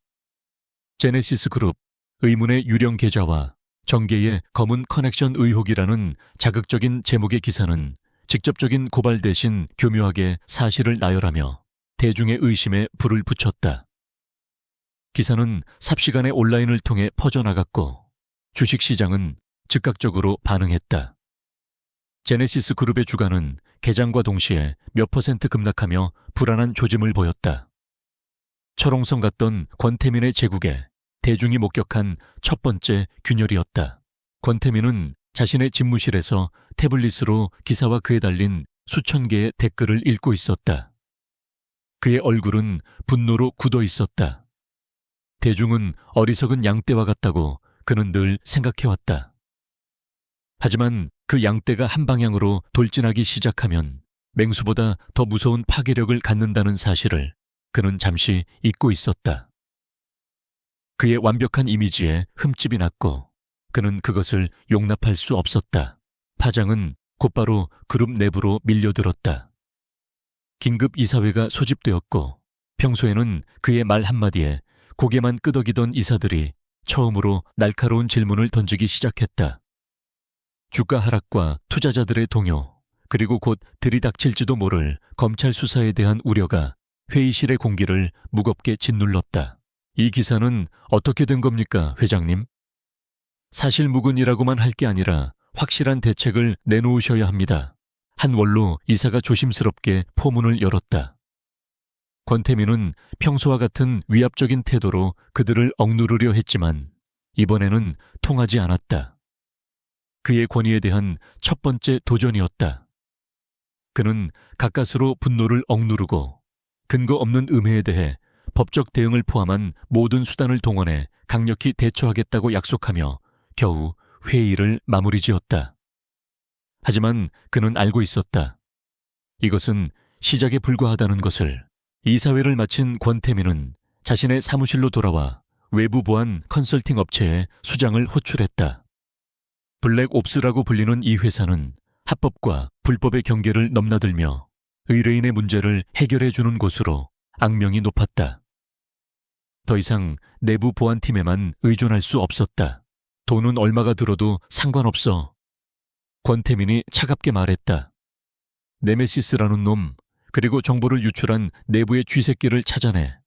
제네시스 그룹, 의문의 유령 계좌와 정계의 검은 커넥션 의혹이라는 자극적인 제목의 기사는 직접적인 고발 대신 교묘하게 사실을 나열하며 대중의 의심에 불을 붙였다. 기사는 삽시간에 온라인을 통해 퍼져나갔고 주식시장은 즉각적으로 반응했다. 제네시스 그룹의 주가는 개장과 동시에 몇 퍼센트 급락하며 불안한 조짐을 보였다. 철옹성 같던 권태민의 제국에 대중이 목격한 첫 번째 균열이었다. 권태민은 자신의 집무실에서 태블릿으로 기사와 그에 달린 수천 개의 댓글을 읽고 있었다. 그의 얼굴은 분노로 굳어 있었다. 대중은 어리석은 양떼와 같다고 그는 늘 생각해왔다. 하지만 그 양떼가 한 방향으로 돌진하기 시작하면 맹수보다 더 무서운 파괴력을 갖는다는 사실을 그는 잠시 잊고 있었다. 그의 완벽한 이미지에 흠집이 났고 그는 그것을 용납할 수 없었다. 파장은 곧바로 그룹 내부로 밀려들었다. 긴급 이사회가 소집되었고 평소에는 그의 말 한마디에 고개만 끄덕이던 이사들이 처음으로 날카로운 질문을 던지기 시작했다. 주가 하락과 투자자들의 동요, 그리고 곧 들이닥칠지도 모를 검찰 수사에 대한 우려가 회의실의 공기를 무겁게 짓눌렀다. 이 기사는 어떻게 된 겁니까, 회장님? 사실무근이라고만 할 게 아니라 확실한 대책을 내놓으셔야 합니다. 한 원로 이사가 조심스럽게 포문을 열었다. 권태민은 평소와 같은 위압적인 태도로 그들을 억누르려 했지만 이번에는 통하지 않았다. 그의 권위에 대한 첫 번째 도전이었다. 그는 가까스로 분노를 억누르고 근거 없는 음해에 대해 법적 대응을 포함한 모든 수단을 동원해 강력히 대처하겠다고 약속하며 겨우 회의를 마무리 지었다. 하지만 그는 알고 있었다. 이것은 시작에 불과하다는 것을. 이사회를 마친 권태민은 자신의 사무실로 돌아와 외부 보안 컨설팅 업체에 수장을 호출했다. 블랙옵스라고 불리는 이 회사는 합법과 불법의 경계를 넘나들며 의뢰인의 문제를 해결해주는 곳으로 악명이 높았다. 더 이상 내부 보안팀에만 의존할 수 없었다. 돈은 얼마가 들어도 상관없어. 권태민이 차갑게 말했다. 네메시스라는 놈, 그리고 정보를 유출한 내부의 쥐새끼를 찾아내.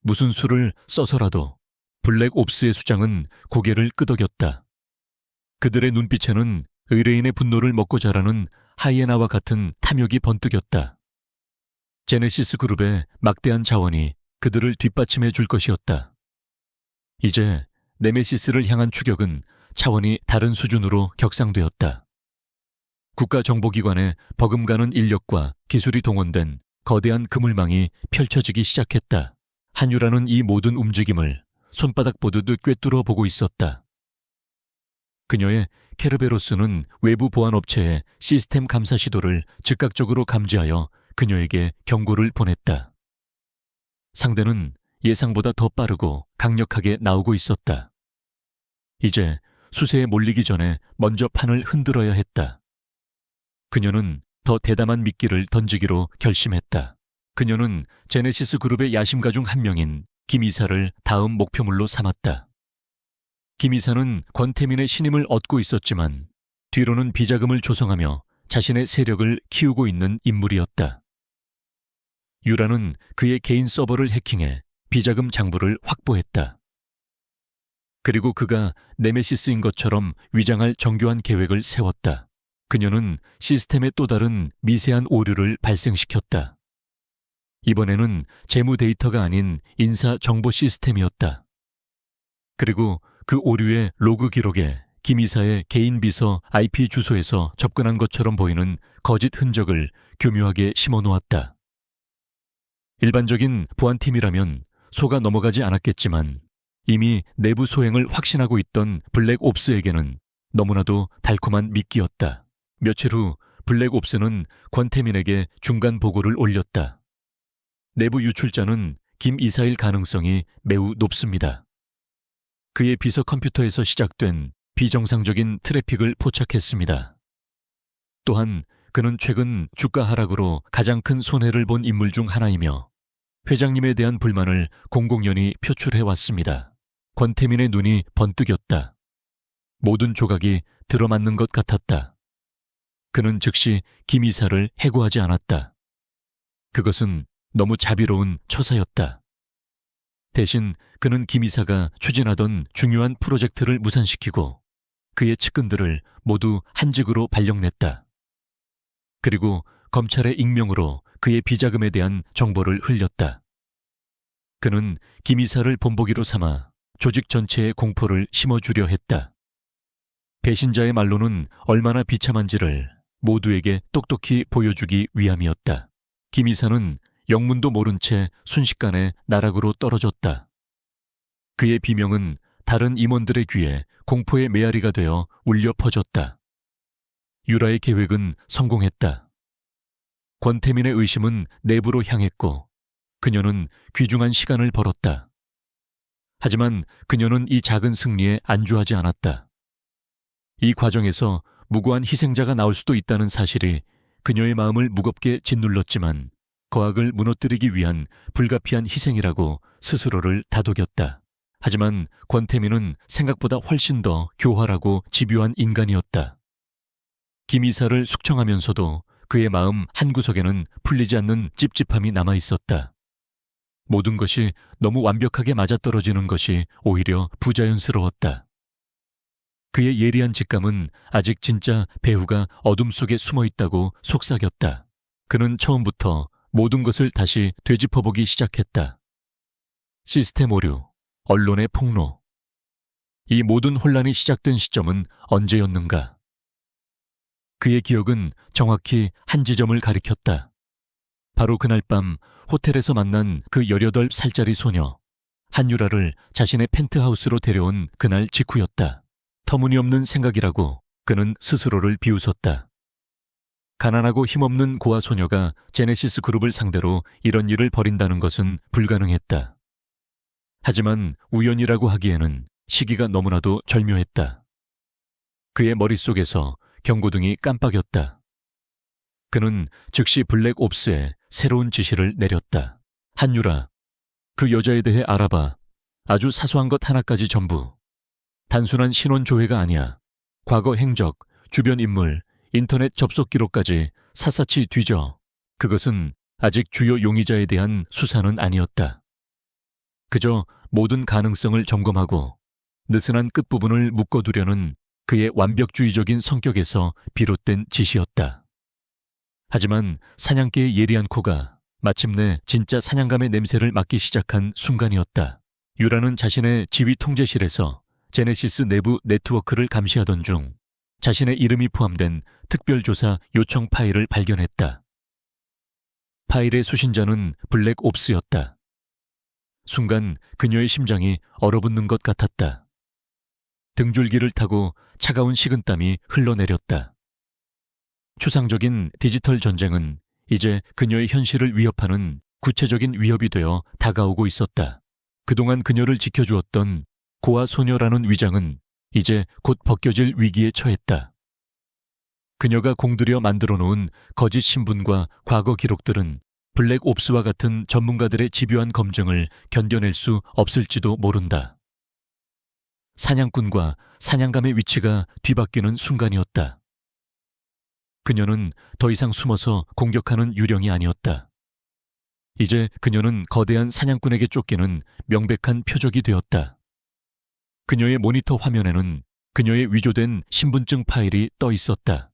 무슨 수를 써서라도. 블랙옵스의 수장은 고개를 끄덕였다. 그들의 눈빛에는 의뢰인의 분노를 먹고 자라는 하이에나와 같은 탐욕이 번뜩였다. 제네시스 그룹의 막대한 자원이 그들을 뒷받침해 줄 것이었다. 이제 네메시스를 향한 추격은 차원이 다른 수준으로 격상되었다. 국가정보기관의 버금가는 인력과 기술이 동원된 거대한 그물망이 펼쳐지기 시작했다. 한유라는 이 모든 움직임을 손바닥 보듯 꿰뚫어 보고 있었다. 그녀의 케르베로스는 외부 보안업체의 시스템 감사 시도를 즉각적으로 감지하여 그녀에게 경고를 보냈다. 상대는 예상보다 더 빠르고 강력하게 나오고 있었다. 이제 수세에 몰리기 전에 먼저 판을 흔들어야 했다. 그녀는 더 대담한 미끼를 던지기로 결심했다. 그녀는 제네시스 그룹의 야심가 중 한 명인 김 이사를 다음 목표물로 삼았다. 김 이사는 권태민의 신임을 얻고 있었지만 뒤로는 비자금을 조성하며 자신의 세력을 키우고 있는 인물이었다. 유라는 그의 개인 서버를 해킹해 비자금 장부를 확보했다. 그리고 그가 네메시스인 것처럼 위장할 정교한 계획을 세웠다. 그녀는 시스템의 또 다른 미세한 오류를 발생시켰다. 이번에는 재무 데이터가 아닌 인사 정보 시스템이었다. 그리고 그 오류의 로그 기록에 김 이사의 개인 비서 IP 주소에서 접근한 것처럼 보이는 거짓 흔적을 교묘하게 심어놓았다. 일반적인 보안팀이라면 속아 넘어가지 않았겠지만 이미 내부 소행을 확신하고 있던 블랙옵스에게는 너무나도 달콤한 미끼였다. 며칠 후 블랙옵스는 권태민에게 중간 보고를 올렸다. 내부 유출자는 김 이사일 가능성이 매우 높습니다. 그의 비서 컴퓨터에서 시작된 비정상적인 트래픽을 포착했습니다. 또한 그는 최근 주가 하락으로 가장 큰 손해를 본 인물 중 하나이며 회장님에 대한 불만을 공공연히 표출해왔습니다. 권태민의 눈이 번뜩였다. 모든 조각이 들어맞는 것 같았다. 그는 즉시 김 이사를 해고하지 않았다. 그것은 너무 자비로운 처사였다. 대신 그는 김 이사가 추진하던 중요한 프로젝트를 무산시키고 그의 측근들을 모두 한직으로 발령냈다. 그리고 검찰의 익명으로 그의 비자금에 대한 정보를 흘렸다. 그는 김 이사를 본보기로 삼아 조직 전체에 공포를 심어주려 했다. 배신자의 말로는 얼마나 비참한지를 모두에게 똑똑히 보여주기 위함이었다. 김 이사는 영문도 모른 채 순식간에 나락으로 떨어졌다. 그의 비명은 다른 임원들의 귀에 공포의 메아리가 되어 울려 퍼졌다. 유라의 계획은 성공했다. 권태민의 의심은 내부로 향했고 그녀는 귀중한 시간을 벌었다. 하지만 그녀는 이 작은 승리에 안주하지 않았다. 이 과정에서 무고한 희생자가 나올 수도 있다는 사실이 그녀의 마음을 무겁게 짓눌렀지만 거악을 무너뜨리기 위한 불가피한 희생이라고 스스로를 다독였다. 하지만 권태민은 생각보다 훨씬 더 교활하고 집요한 인간이었다. 김 이사를 숙청하면서도 그의 마음 한구석에는 풀리지 않는 찝찝함이 남아있었다. 모든 것이 너무 완벽하게 맞아떨어지는 것이 오히려 부자연스러웠다. 그의 예리한 직감은 아직 진짜 배후가 어둠 속에 숨어있다고 속삭였다. 그는 처음부터 모든 것을 다시 되짚어보기 시작했다. 시스템 오류, 언론의 폭로. 이 모든 혼란이 시작된 시점은 언제였는가? 그의 기억은 정확히 한 지점을 가리켰다. 바로 그날 밤 호텔에서 만난 그 18살짜리 소녀, 한유라를 자신의 펜트하우스로 데려온 그날 직후였다. 터무니없는 생각이라고 그는 스스로를 비웃었다. 가난하고 힘없는 고아 소녀가 제네시스 그룹을 상대로 이런 일을 벌인다는 것은 불가능했다. 하지만 우연이라고 하기에는 시기가 너무나도 절묘했다. 그의 머릿속에서 경고등이 깜빡였다. 그는 즉시 블랙옵스에 새로운 지시를 내렸다. 한유라, 그 여자에 대해 알아봐. 아주 사소한 것 하나까지 전부. 단순한 신원 조회가 아니야. 과거 행적, 주변 인물, 인터넷 접속 기록까지 샅샅이 뒤져. 그것은 아직 주요 용의자에 대한 수사는 아니었다. 그저 모든 가능성을 점검하고 느슨한 끝부분을 묶어두려는 그의 완벽주의적인 성격에서 비롯된 지시였다. 하지만 사냥개의 예리한 코가 마침내 진짜 사냥감의 냄새를 맡기 시작한 순간이었다. 유라는 자신의 지휘 통제실에서 제네시스 내부 네트워크를 감시하던 중 자신의 이름이 포함된 특별조사 요청 파일을 발견했다. 파일의 수신자는 블랙옵스였다. 순간 그녀의 심장이 얼어붙는 것 같았다. 등줄기를 타고 차가운 식은땀이 흘러내렸다. 추상적인 디지털 전쟁은 이제 그녀의 현실을 위협하는 구체적인 위협이 되어 다가오고 있었다. 그동안 그녀를 지켜주었던 고아 소녀라는 위장은 이제 곧 벗겨질 위기에 처했다. 그녀가 공들여 만들어 놓은 거짓 신분과 과거 기록들은 블랙옵스와 같은 전문가들의 집요한 검증을 견뎌낼 수 없을지도 모른다. 사냥꾼과 사냥감의 위치가 뒤바뀌는 순간이었다. 그녀는 더 이상 숨어서 공격하는 유령이 아니었다. 이제 그녀는 거대한 사냥꾼에게 쫓기는 명백한 표적이 되었다. 그녀의 모니터 화면에는 그녀의 위조된 신분증 파일이 떠 있었다.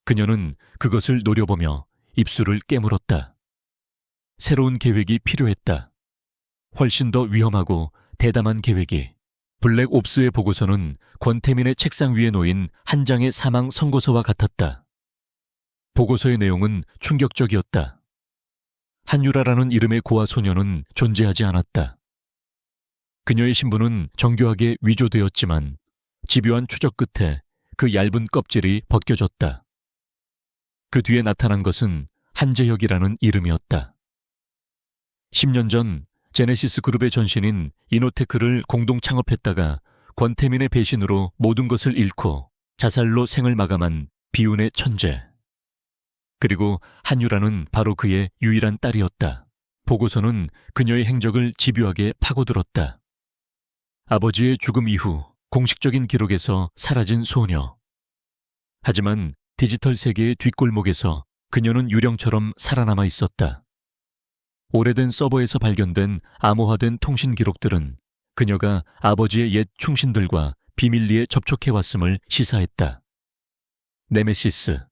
그녀는 그것을 노려보며 입술을 깨물었다. 새로운 계획이 필요했다. 훨씬 더 위험하고 대담한 계획이. 블랙옵스의 보고서는 권태민의 책상 위에 놓인 한 장의 사망 선고서와 같았다. 보고서의 내용은 충격적이었다. 한유라라는 이름의 고아 소녀는 존재하지 않았다. 그녀의 신분은 정교하게 위조되었지만 집요한 추적 끝에 그 얇은 껍질이 벗겨졌다. 그 뒤에 나타난 것은 한재혁이라는 이름이었다. 10년 전 제네시스 그룹의 전신인 이노테크를 공동 창업했다가 권태민의 배신으로 모든 것을 잃고 자살로 생을 마감한 비운의 천재. 그리고 한유라는 바로 그의 유일한 딸이었다. 보고서는 그녀의 행적을 집요하게 파고들었다. 아버지의 죽음 이후 공식적인 기록에서 사라진 소녀. 하지만 디지털 세계의 뒷골목에서 그녀는 유령처럼 살아남아 있었다. 오래된 서버에서 발견된 암호화된 통신 기록들은 그녀가 아버지의 옛 충신들과 비밀리에 접촉해왔음을 시사했다. 네메시스,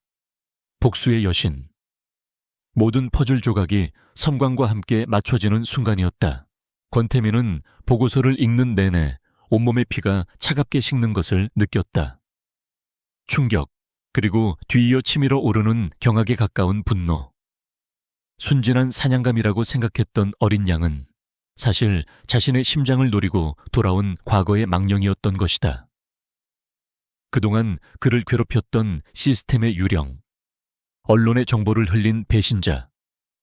복수의 여신. 모든 퍼즐 조각이 섬광과 함께 맞춰지는 순간이었다. 권태민은 보고서를 읽는 내내 온몸의 피가 차갑게 식는 것을 느꼈다. 충격, 그리고 뒤이어 치밀어 오르는 경악에 가까운 분노. 순진한 사냥감이라고 생각했던 어린 양은 사실 자신의 심장을 노리고 돌아온 과거의 망령이었던 것이다. 그동안 그를 괴롭혔던 시스템의 유령, 언론의 정보를 흘린 배신자,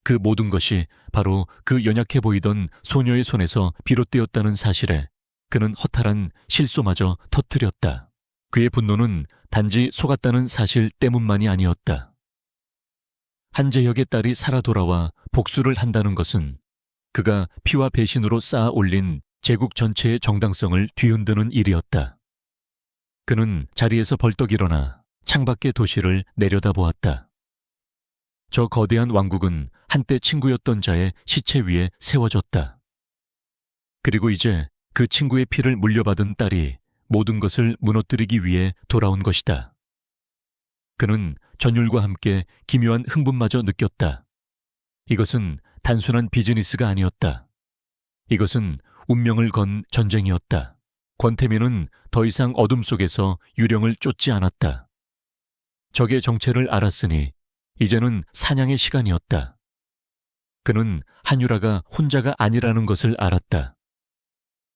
그 모든 것이 바로 그 연약해 보이던 소녀의 손에서 비롯되었다는 사실에 그는 허탈한 실소마저 터뜨렸다. 그의 분노는 단지 속았다는 사실 때문만이 아니었다. 한재혁의 딸이 살아 돌아와 복수를 한다는 것은 그가 피와 배신으로 쌓아 올린 제국 전체의 정당성을 뒤흔드는 일이었다. 그는 자리에서 벌떡 일어나 창밖의 도시를 내려다보았다. 저 거대한 왕국은 한때 친구였던 자의 시체 위에 세워졌다. 그리고 이제 그 친구의 피를 물려받은 딸이 모든 것을 무너뜨리기 위해 돌아온 것이다. 그는 전율과 함께 기묘한 흥분마저 느꼈다. 이것은 단순한 비즈니스가 아니었다. 이것은 운명을 건 전쟁이었다. 권태민은 더 이상 어둠 속에서 유령을 쫓지 않았다. 적의 정체를 알았으니 이제는 사냥의 시간이었다. 그는 한유라가 혼자가 아니라는 것을 알았다.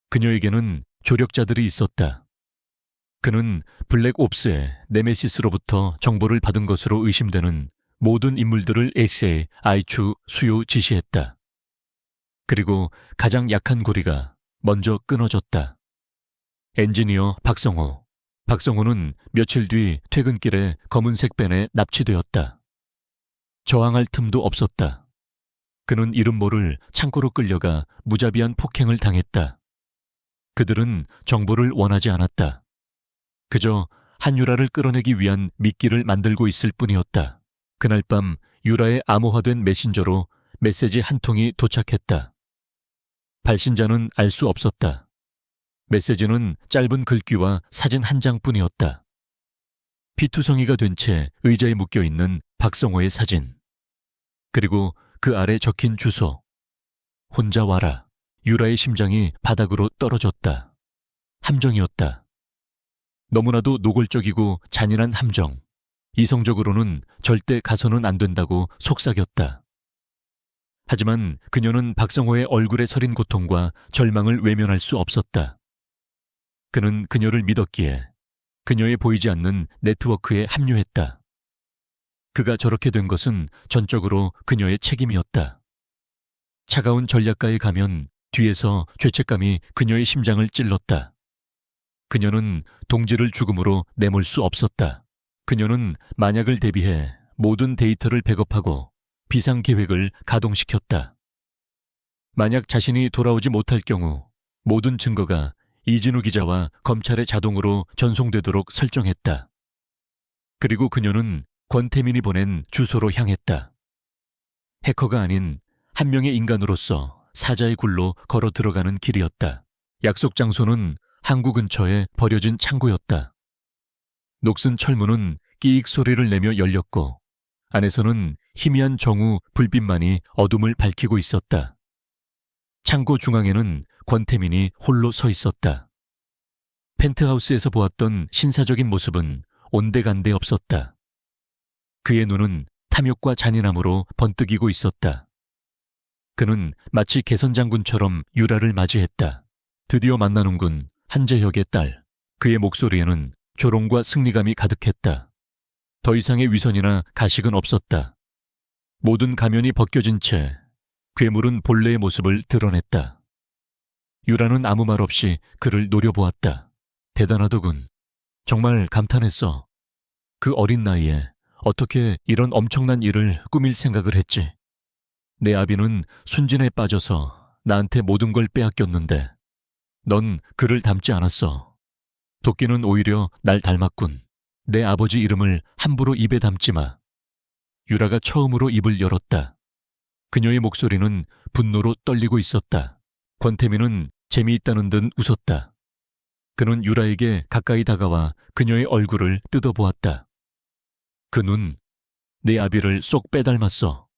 그녀에게는 조력자들이 있었다. 그는 블랙옵스의 네메시스로부터 정보를 받은 것으로 의심되는 모든 인물들을 에세이, 아이추, 수요 지시했다. 그리고 가장 약한 고리가 먼저 끊어졌다. 엔지니어 박성호. 박성호는 며칠 뒤 퇴근길에 검은색 밴에 납치되었다. 저항할 틈도 없었다. 그는 이름 모를 창고로 끌려가 무자비한 폭행을 당했다. 그들은 정보를 원하지 않았다. 그저 한유라를 끌어내기 위한 미끼를 만들고 있을 뿐이었다. 그날 밤 유라의 암호화된 메신저로 메시지 한 통이 도착했다. 발신자는 알 수 없었다. 메시지는 짧은 글귀와 사진 한 장뿐이었다. 피투성이가 된 채 의자에 묶여있는 박성호의 사진. 그리고 그 아래 적힌 주소. 혼자 와라. 유라의 심장이 바닥으로 떨어졌다. 함정이었다. 너무나도 노골적이고 잔인한 함정. 이성적으로는 절대 가서는 안 된다고 속삭였다. 하지만 그녀는 박성호의 얼굴에 서린 고통과 절망을 외면할 수 없었다. 그는 그녀를 믿었기에 그녀의 보이지 않는 네트워크에 합류했다. 그가 저렇게 된 것은 전적으로 그녀의 책임이었다. 차가운 전략가에 가면 뒤에서 죄책감이 그녀의 심장을 찔렀다. 그녀는 동지를 죽음으로 내몰 수 없었다. 그녀는 만약을 대비해 모든 데이터를 백업하고 비상계획을 가동시켰다. 만약 자신이 돌아오지 못할 경우 모든 증거가 이진우 기자와 검찰에 자동으로 전송되도록 설정했다. 그리고 그녀는 권태민이 보낸 주소로 향했다. 해커가 아닌 한 명의 인간으로서 사자의 굴로 걸어 들어가는 길이었다. 약속 장소는 항구 근처에 버려진 창고였다. 녹슨 철문은 끼익 소리를 내며 열렸고 안에서는 희미한 정우 불빛만이 어둠을 밝히고 있었다. 창고 중앙에는 권태민이 홀로 서 있었다. 펜트하우스에서 보았던 신사적인 모습은 온데간데 없었다. 그의 눈은 탐욕과 잔인함으로 번뜩이고 있었다. 그는 마치 개선장군처럼 유라를 맞이했다. 드디어 만나는군. 한재혁의 딸. 그의 목소리에는 조롱과 승리감이 가득했다. 더 이상의 위선이나 가식은 없었다. 모든 가면이 벗겨진 채 괴물은 본래의 모습을 드러냈다. 유라는 아무 말 없이 그를 노려보았다. 대단하더군. 정말 감탄했어. 그 어린 나이에 어떻게 이런 엄청난 일을 꾸밀 생각을 했지. 내 아비는 순진에 빠져서 나한테 모든 걸 빼앗겼는데 넌 그를 닮지 않았어. 도끼는 오히려 날 닮았군. 내 아버지 이름을 함부로 입에 담지 마. 유라가 처음으로 입을 열었다. 그녀의 목소리는 분노로 떨리고 있었다. 권태민은 재미있다는 듯 웃었다. 그는 유라에게 가까이 다가와 그녀의 얼굴을 뜯어보았다. 그 눈, 내 아비를 쏙 빼닮았어.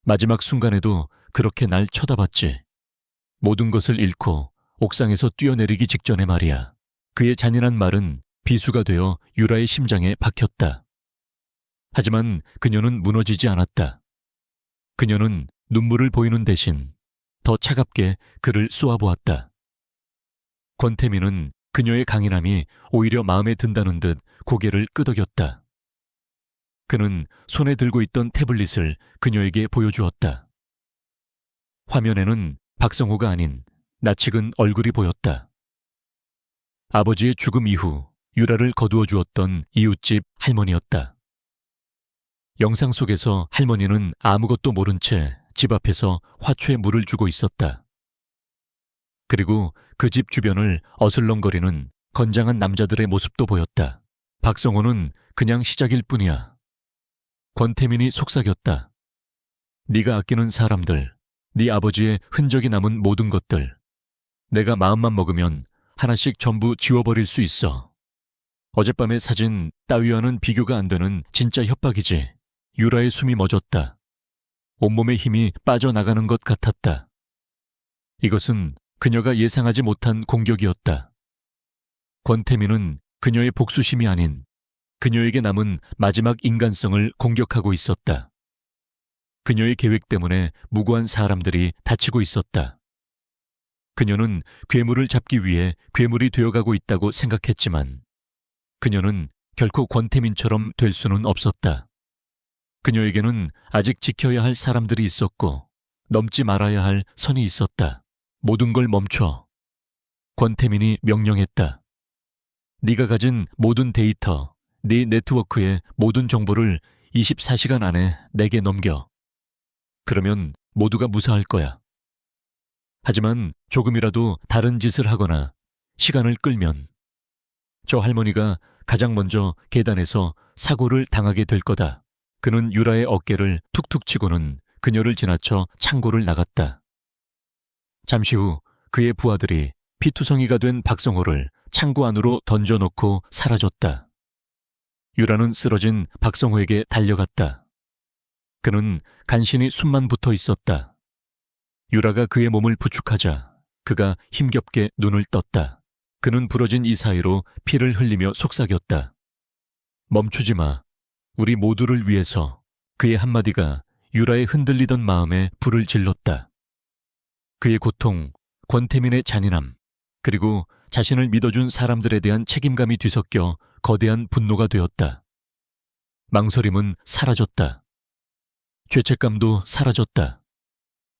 마지막 순간에도 그렇게 날 쳐다봤지. 모든 것을 잃고 옥상에서 뛰어내리기 직전에 말이야. 그의 잔인한 말은 비수가 되어 유라의 심장에 박혔다. 하지만 그녀는 무너지지 않았다. 그녀는 눈물을 보이는 대신 더 차갑게 그를 쏘아보았다. 권태민은 그녀의 강인함이 오히려 마음에 든다는 듯 고개를 끄덕였다. 그는 손에 들고 있던 태블릿을 그녀에게 보여주었다. 화면에는 박성호가 아닌 낯익은 얼굴이 보였다. 아버지의 죽음 이후 유라를 거두어 주었던 이웃집 할머니였다. 영상 속에서 할머니는 아무것도 모른 채 집 앞에서 화초에 물을 주고 있었다. 그리고 그 집 주변을 어슬렁거리는 건장한 남자들의 모습도 보였다. 박성호는 그냥 시작일 뿐이야. 권태민이 속삭였다. 네가 아끼는 사람들, 네 아버지의 흔적이 남은 모든 것들, 내가 마음만 먹으면 하나씩 전부 지워버릴 수 있어. 어젯밤의 사진 따위와는 비교가 안 되는 진짜 협박이지. 유라의 숨이 멎었다. 온몸의 힘이 빠져나가는 것 같았다. 이것은 그녀가 예상하지 못한 공격이었다. 권태민은 그녀의 복수심이 아닌 그녀에게 남은 마지막 인간성을 공격하고 있었다. 그녀의 계획 때문에 무고한 사람들이 다치고 있었다. 그녀는 괴물을 잡기 위해 괴물이 되어가고 있다고 생각했지만 그녀는 결코 권태민처럼 될 수는 없었다. 그녀에게는 아직 지켜야 할 사람들이 있었고 넘지 말아야 할 선이 있었다. 모든 걸 멈춰. 권태민이 명령했다. 네가 가진 모든 데이터, 네 네트워크의 모든 정보를 24시간 안에 내게 넘겨. 그러면 모두가 무사할 거야. 하지만 조금이라도 다른 짓을 하거나 시간을 끌면 저 할머니가 가장 먼저 계단에서 사고를 당하게 될 거다. 그는 유라의 어깨를 툭툭 치고는 그녀를 지나쳐 창고를 나갔다. 잠시 후 그의 부하들이 피투성이가 된 박성호를 창고 안으로 던져놓고 사라졌다. 유라는 쓰러진 박성호에게 달려갔다. 그는 간신히 숨만 붙어 있었다. 유라가 그의 몸을 부축하자 그가 힘겹게 눈을 떴다. 그는 부러진 이 사이로 피를 흘리며 속삭였다. 멈추지 마. 우리 모두를 위해서. 그의 한마디가 유라의 흔들리던 마음에 불을 질렀다. 그의 고통, 권태민의 잔인함, 그리고 자신을 믿어준 사람들에 대한 책임감이 뒤섞여 거대한 분노가 되었다. 망설임은 사라졌다. 죄책감도 사라졌다.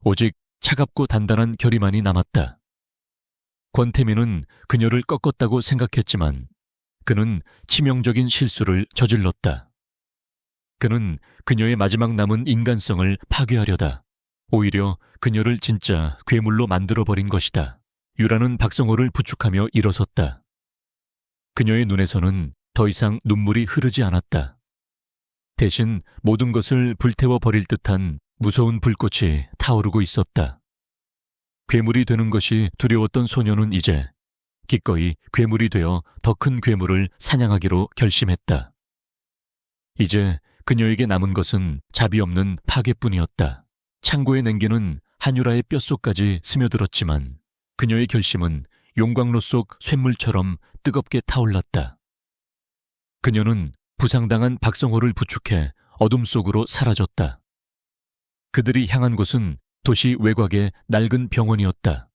오직 차갑고 단단한 결의만이 남았다. 권태민은 그녀를 꺾었다고 생각했지만 그는 치명적인 실수를 저질렀다. 그는 그녀의 마지막 남은 인간성을 파괴하려다 오히려 그녀를 진짜 괴물로 만들어버린 것이다. 유라는 박성호를 부축하며 일어섰다. 그녀의 눈에서는 더 이상 눈물이 흐르지 않았다. 대신 모든 것을 불태워버릴 듯한 무서운 불꽃이 타오르고 있었다. 괴물이 되는 것이 두려웠던 소녀는 이제 기꺼이 괴물이 되어 더 큰 괴물을 사냥하기로 결심했다. 이제 그녀에게 남은 것은 자비 없는 파괴뿐이었다. 창고의 냉기는 한유라의 뼛속까지 스며들었지만 그녀의 결심은 용광로 속 쇳물처럼 뜨겁게 타올랐다. 그녀는 부상당한 박성호를 부축해 어둠 속으로 사라졌다. 그들이 향한 곳은 도시 외곽의 낡은 병원이었다.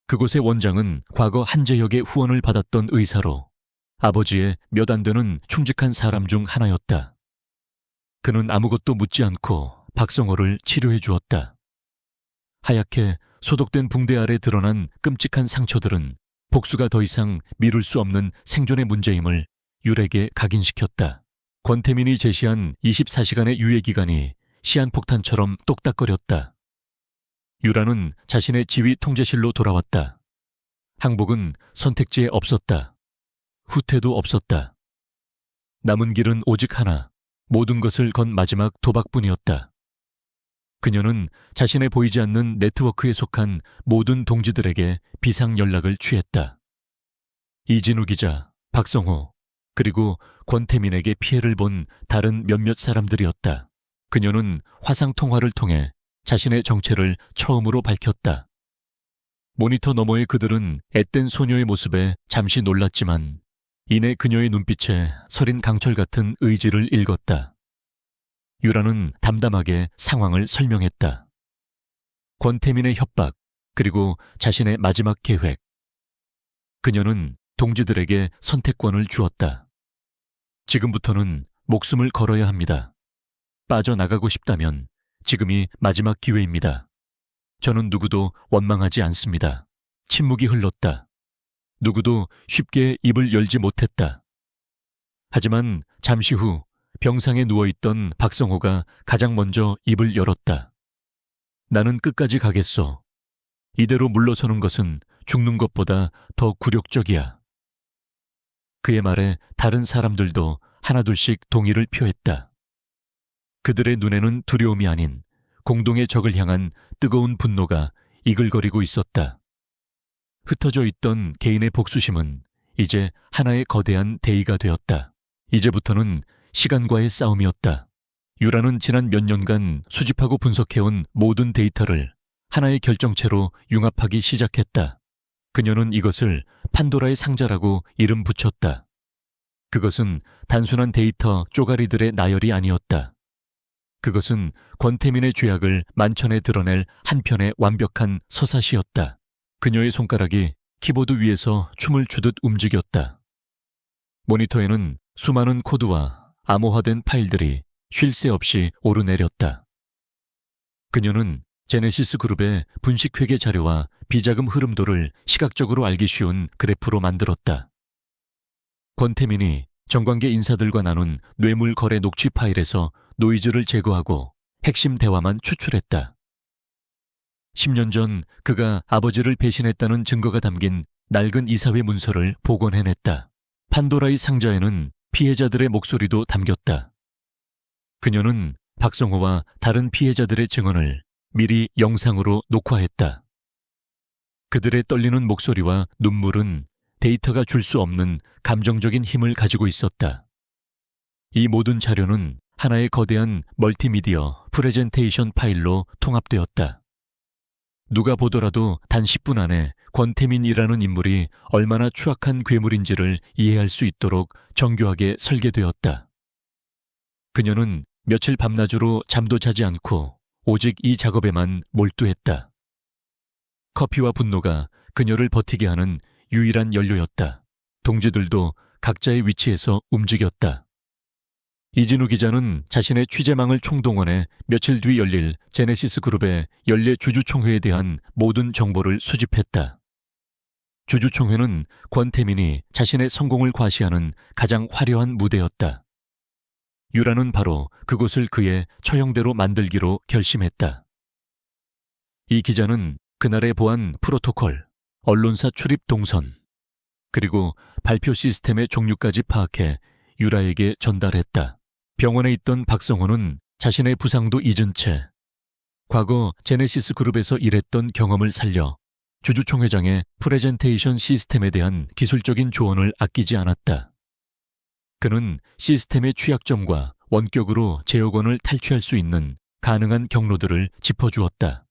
그곳의 원장은 과거 한재혁의 후원을 받았던 의사로 아버지의 몇 안 되는 충직한 사람 중 하나였다. 그는 아무것도 묻지 않고 박성호를 치료해 주었다. 하얗게 소독된 붕대 아래 드러난 끔찍한 상처들은 복수가 더 이상 미룰 수 없는 생존의 문제임을 유라에게 각인시켰다. 권태민이 제시한 24시간의 유예기간이 시한폭탄처럼 똑딱거렸다. 유라는 자신의 지휘 통제실로 돌아왔다. 항복은 선택지에 없었다. 후퇴도 없었다. 남은 길은 오직 하나, 모든 것을 건 마지막 도박뿐이었다. 그녀는 자신의 보이지 않는 네트워크에 속한 모든 동지들에게 비상 연락을 취했다. 이진우 기자, 박성호, 그리고 권태민에게 피해를 본 다른 몇몇 사람들이었다. 그녀는 화상통화를 통해 자신의 정체를 처음으로 밝혔다. 모니터 너머의 그들은 앳된 소녀의 모습에 잠시 놀랐지만 이내 그녀의 눈빛에 서린 강철 같은 의지를 읽었다. 유라는 담담하게 상황을 설명했다. 권태민의 협박, 그리고 자신의 마지막 계획. 그녀는 동지들에게 선택권을 주었다. 지금부터는 목숨을 걸어야 합니다. 빠져나가고 싶다면 지금이 마지막 기회입니다. 저는 누구도 원망하지 않습니다. 침묵이 흘렀다. 누구도 쉽게 입을 열지 못했다. 하지만 잠시 후 병상에 누워있던 박성호가 가장 먼저 입을 열었다. 나는 끝까지 가겠소. 이대로 물러서는 것은 죽는 것보다 더 굴욕적이야. 그의 말에 다른 사람들도 하나둘씩 동의를 표했다. 그들의 눈에는 두려움이 아닌 공동의 적을 향한 뜨거운 분노가 이글거리고 있었다. 흩어져 있던 개인의 복수심은 이제 하나의 거대한 대의가 되었다. 이제부터는 시간과의 싸움이었다. 유라는 지난 몇 년간 수집하고 분석해온 모든 데이터를 하나의 결정체로 융합하기 시작했다. 그녀는 이것을 판도라의 상자라고 이름 붙였다. 그것은 단순한 데이터 쪼가리들의 나열이 아니었다. 그것은 권태민의 죄악을 만천에 드러낼 한편의 완벽한 서사시였다. 그녀의 손가락이 키보드 위에서 춤을 추듯 움직였다. 모니터에는 수많은 코드와 암호화된 파일들이 쉴 새 없이 오르내렸다. 그녀는 제네시스 그룹의 분식회계 자료와 비자금 흐름도를 시각적으로 알기 쉬운 그래프로 만들었다. 권태민이 정관계 인사들과 나눈 뇌물 거래 녹취 파일에서 노이즈를 제거하고 핵심 대화만 추출했다. 10년 전 그가 아버지를 배신했다는 증거가 담긴 낡은 이사회 문서를 복원해냈다. 판도라의 상자에는 피해자들의 목소리도 담겼다. 그녀는 박성호와 다른 피해자들의 증언을 미리 영상으로 녹화했다. 그들의 떨리는 목소리와 눈물은 데이터가 줄 수 없는 감정적인 힘을 가지고 있었다. 이 모든 자료는 하나의 거대한 멀티미디어 프레젠테이션 파일로 통합되었다. 누가 보더라도 단 10분 안에 권태민이라는 인물이 얼마나 추악한 괴물인지를 이해할 수 있도록 정교하게 설계되었다. 그녀는 며칠 밤낮으로 잠도 자지 않고 오직 이 작업에만 몰두했다. 커피와 분노가 그녀를 버티게 하는 유일한 연료였다. 동지들도 각자의 위치에서 움직였다. 이진우 기자는 자신의 취재망을 총동원해 며칠 뒤 열릴 제네시스 그룹의 연례 주주총회에 대한 모든 정보를 수집했다. 주주총회는 권태민이 자신의 성공을 과시하는 가장 화려한 무대였다. 유라는 바로 그곳을 그의 처형대로 만들기로 결심했다. 이 기자는 그날의 보안 프로토콜, 언론사 출입 동선, 그리고 발표 시스템의 종류까지 파악해 유라에게 전달했다. 병원에 있던 박성호는 자신의 부상도 잊은 채 과거 제네시스 그룹에서 일했던 경험을 살려 주주총회장의 프레젠테이션 시스템에 대한 기술적인 조언을 아끼지 않았다. 그는 시스템의 취약점과 원격으로 제어권을 탈취할 수 있는 가능한 경로들을 짚어주었다.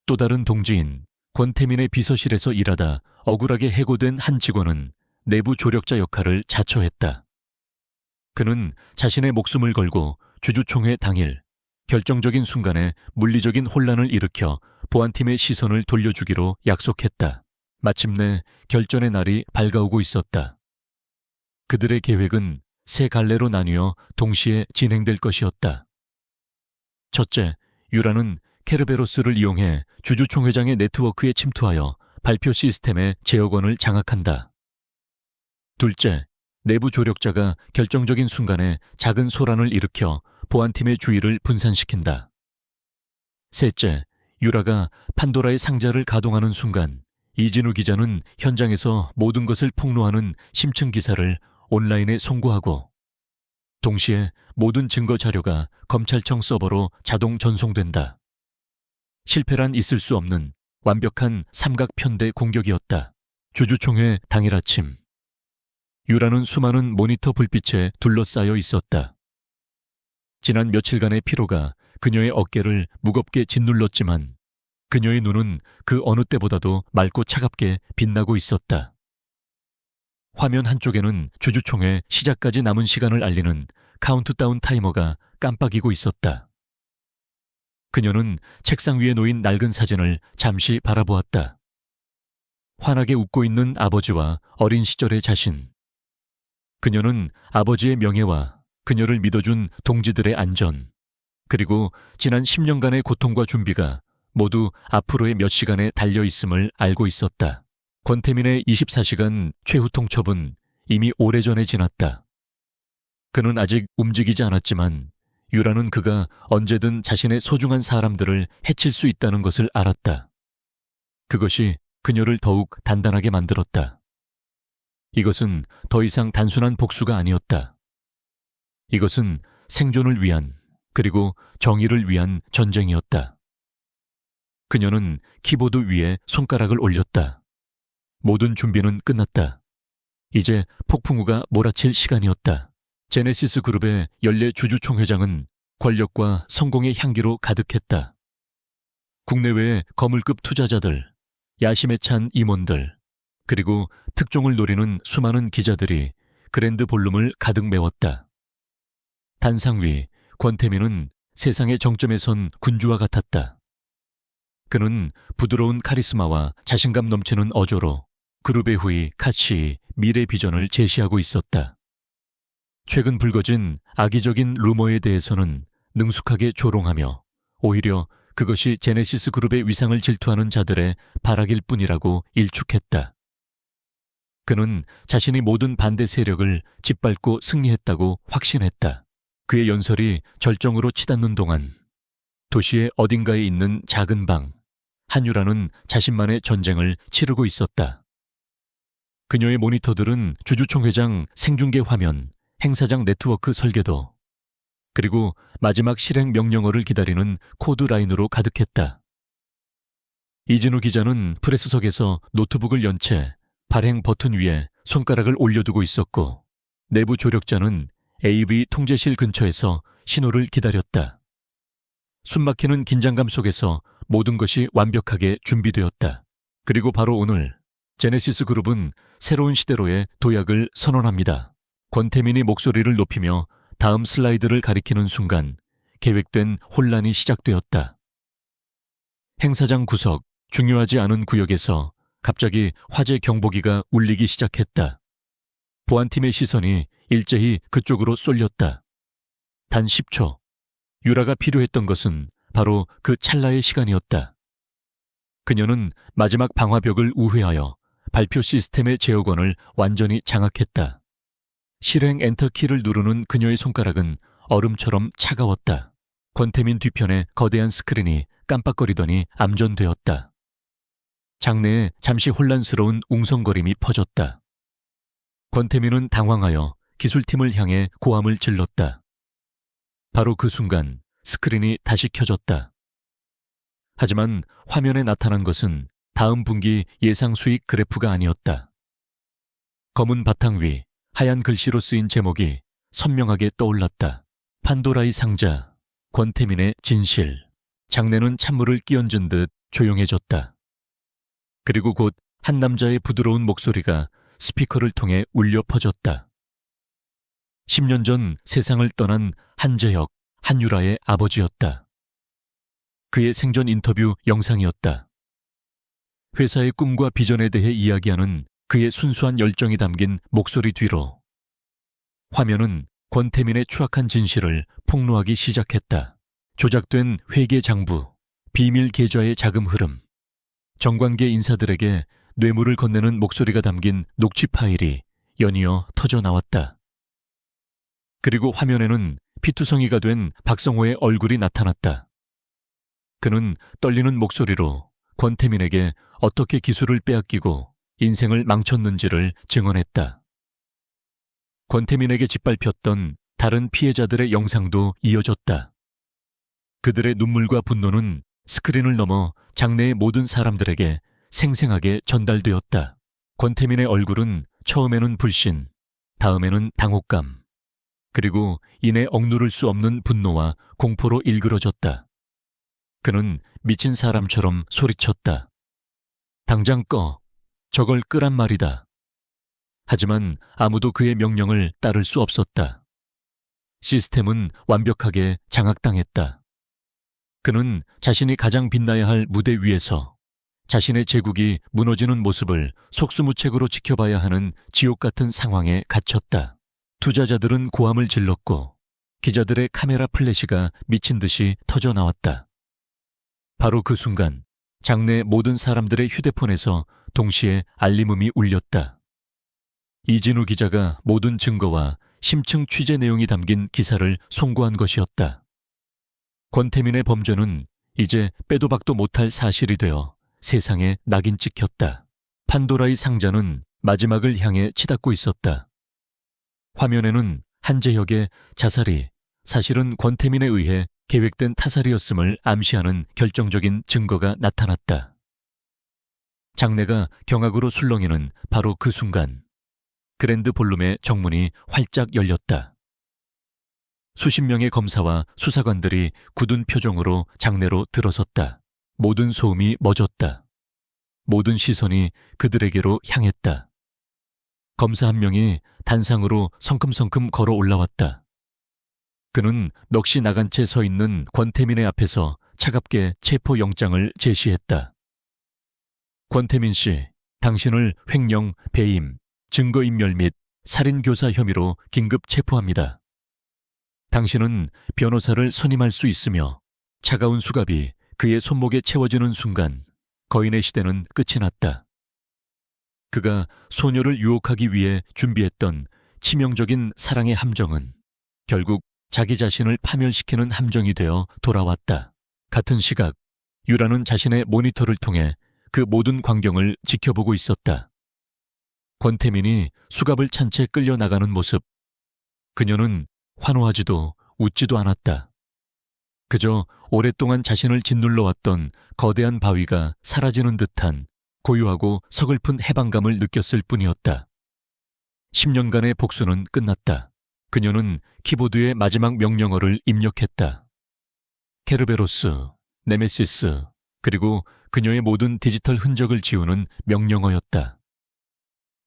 또 다른 동지인 권태민의 비서실에서 일하다 억울하게 해고된 한 직원은 내부 조력자 역할을 자처했다. 그는 자신의 목숨을 걸고 주주총회 당일 결정적인 순간에 물리적인 혼란을 일으켜 보안팀의 시선을 돌려주기로 약속했다. 마침내 결전의 날이 밝아오고 있었다. 그들의 계획은 세 갈래로 나뉘어 동시에 진행될 것이었다. 첫째, 유라는 케르베로스를 이용해 주주총회장의 네트워크에 침투하여 발표 시스템의 제어권을 장악한다. 둘째, 내부 조력자가 결정적인 순간에 작은 소란을 일으켜 보안팀의 주의를 분산시킨다. 셋째, 유라가 판도라의 상자를 가동하는 순간 이진우 기자는 현장에서 모든 것을 폭로하는 심층 기사를 온라인에 송고하고 동시에 모든 증거 자료가 검찰청 서버로 자동 전송된다. 실패란 있을 수 없는 완벽한 삼각편대 공격이었다. 주주총회 당일 아침. 유라는 수많은 모니터 불빛에 둘러싸여 있었다. 지난 며칠간의 피로가 그녀의 어깨를 무겁게 짓눌렀지만 그녀의 눈은 그 어느 때보다도 맑고 차갑게 빛나고 있었다. 화면 한쪽에는 주주총회 시작까지 남은 시간을 알리는 카운트다운 타이머가 깜빡이고 있었다. 그녀는 책상 위에 놓인 낡은 사진을 잠시 바라보았다. 환하게 웃고 있는 아버지와 어린 시절의 자신. 그녀는 아버지의 명예와 그녀를 믿어준 동지들의 안전, 그리고 지난 10년간의 고통과 준비가 모두 앞으로의 몇 시간에 달려있음을 알고 있었다. 권태민의 24시간 최후 통첩은 이미 오래전에 지났다. 그는 아직 움직이지 않았지만 유라는 그가 언제든 자신의 소중한 사람들을 해칠 수 있다는 것을 알았다. 그것이 그녀를 더욱 단단하게 만들었다. 이것은 더 이상 단순한 복수가 아니었다. 이것은 생존을 위한, 그리고 정의를 위한 전쟁이었다. 그녀는 키보드 위에 손가락을 올렸다. 모든 준비는 끝났다. 이제 폭풍우가 몰아칠 시간이었다. 제네시스 그룹의 연례 주주총회장은 권력과 성공의 향기로 가득했다. 국내외의 거물급 투자자들, 야심에 찬 임원들, 그리고 특종을 노리는 수많은 기자들이 그랜드 볼룸을 가득 메웠다. 단상 위 권태민은 세상의 정점에 선 군주와 같았다. 그는 부드러운 카리스마와 자신감 넘치는 어조로 그룹의 후이 카치의 미래 비전을 제시하고 있었다. 최근 불거진 악의적인 루머에 대해서는 능숙하게 조롱하며 오히려 그것이 제네시스 그룹의 위상을 질투하는 자들의 발악일 뿐이라고 일축했다. 그는 자신이 모든 반대 세력을 짓밟고 승리했다고 확신했다. 그의 연설이 절정으로 치닫는 동안 도시의 어딘가에 있는 작은 방, 한유라는 자신만의 전쟁을 치르고 있었다. 그녀의 모니터들은 주주총회장 생중계 화면, 행사장 네트워크 설계도, 그리고 마지막 실행 명령어를 기다리는 코드라인으로 가득했다. 이진우 기자는 프레스석에서 노트북을 연 채 발행 버튼 위에 손가락을 올려두고 있었고, 내부 조력자는 AV 통제실 근처에서 신호를 기다렸다. 숨막히는 긴장감 속에서 모든 것이 완벽하게 준비되었다. 그리고 바로 오늘 제네시스 그룹은 새로운 시대로의 도약을 선언합니다. 권태민이 목소리를 높이며 다음 슬라이드를 가리키는 순간 계획된 혼란이 시작되었다. 행사장 구석, 중요하지 않은 구역에서 갑자기 화재 경보기가 울리기 시작했다. 보안팀의 시선이 일제히 그쪽으로 쏠렸다. 단 10초. 유라가 필요했던 것은 바로 그 찰나의 시간이었다. 그녀는 마지막 방화벽을 우회하여 발표 시스템의 제어권을 완전히 장악했다. 실행 엔터키를 누르는 그녀의 손가락은 얼음처럼 차가웠다. 권태민 뒤편에 거대한 스크린이 깜빡거리더니 암전되었다. 장내에 잠시 혼란스러운 웅성거림이 퍼졌다. 권태민은 당황하여 기술팀을 향해 고함을 질렀다. 바로 그 순간 스크린이 다시 켜졌다. 하지만 화면에 나타난 것은 다음 분기 예상 수익 그래프가 아니었다. 검은 바탕 위 하얀 글씨로 쓰인 제목이 선명하게 떠올랐다. 판도라의 상자, 권태민의 진실. 장내는 찬물을 끼얹은 듯 조용해졌다. 그리고 곧 한 남자의 부드러운 목소리가 스피커를 통해 울려 퍼졌다. 10년 전 세상을 떠난 한재혁, 한유라의 아버지였다. 그의 생전 인터뷰 영상이었다. 회사의 꿈과 비전에 대해 이야기하는 그의 순수한 열정이 담긴 목소리 뒤로 화면은 권태민의 추악한 진실을 폭로하기 시작했다. 조작된 회계 장부, 비밀 계좌의 자금 흐름, 정관계 인사들에게 뇌물을 건네는 목소리가 담긴 녹취 파일이 연이어 터져 나왔다. 그리고 화면에는 피투성이가 된 박성호의 얼굴이 나타났다. 그는 떨리는 목소리로 권태민에게 어떻게 기술을 빼앗기고 인생을 망쳤는지를 증언했다. 권태민에게 짓밟혔던 다른 피해자들의 영상도 이어졌다. 그들의 눈물과 분노는 스크린을 넘어 장내의 모든 사람들에게 생생하게 전달되었다. 권태민의 얼굴은 처음에는 불신, 다음에는 당혹감, 그리고 이내 억누를 수 없는 분노와 공포로 일그러졌다. 그는 미친 사람처럼 소리쳤다. 당장 꺼. 저걸 끄란 말이다. 하지만 아무도 그의 명령을 따를 수 없었다. 시스템은 완벽하게 장악당했다. 그는 자신이 가장 빛나야 할 무대 위에서 자신의 제국이 무너지는 모습을 속수무책으로 지켜봐야 하는 지옥 같은 상황에 갇혔다. 투자자들은 고함을 질렀고 기자들의 카메라 플래시가 미친 듯이 터져 나왔다. 바로 그 순간 장내 모든 사람들의 휴대폰에서 동시에 알림음이 울렸다. 이진우 기자가 모든 증거와 심층 취재 내용이 담긴 기사를 송고한 것이었다. 권태민의 범죄는 이제 빼도 박도 못할 사실이 되어 세상에 낙인 찍혔다. 판도라의 상자는 마지막을 향해 치닫고 있었다. 화면에는 한재혁의 자살이 사실은 권태민에 의해 계획된 타살이었음을 암시하는 결정적인 증거가 나타났다. 장내가 경악으로 술렁이는 바로 그 순간 그랜드 볼룸의 정문이 활짝 열렸다. 수십 명의 검사와 수사관들이 굳은 표정으로 장내로 들어섰다. 모든 소음이 멎었다. 모든 시선이 그들에게로 향했다. 검사 한 명이 단상으로 성큼성큼 걸어 올라왔다. 그는 넋이 나간 채 서 있는 권태민의 앞에서 차갑게 체포영장을 제시했다. 권태민 씨, 당신을 횡령, 배임, 증거인멸 및 살인교사 혐의로 긴급 체포합니다. 당신은 변호사를 선임할 수 있으며 차가운 수갑이 그의 손목에 채워지는 순간 거인의 시대는 끝이 났다. 그가 소녀를 유혹하기 위해 준비했던 치명적인 사랑의 함정은 결국 자기 자신을 파멸시키는 함정이 되어 돌아왔다. 같은 시각 유라는 자신의 모니터를 통해 그 모든 광경을 지켜보고 있었다. 권태민이 수갑을 찬 채 끌려나가는 모습. 그녀는 환호하지도 웃지도 않았다. 그저 오랫동안 자신을 짓눌러왔던 거대한 바위가 사라지는 듯한 고요하고 서글픈 해방감을 느꼈을 뿐이었다. 10년간의 복수는 끝났다. 그녀는 키보드에 마지막 명령어를 입력했다. 케르베로스, 네메시스, 그리고 그녀의 모든 디지털 흔적을 지우는 명령어였다.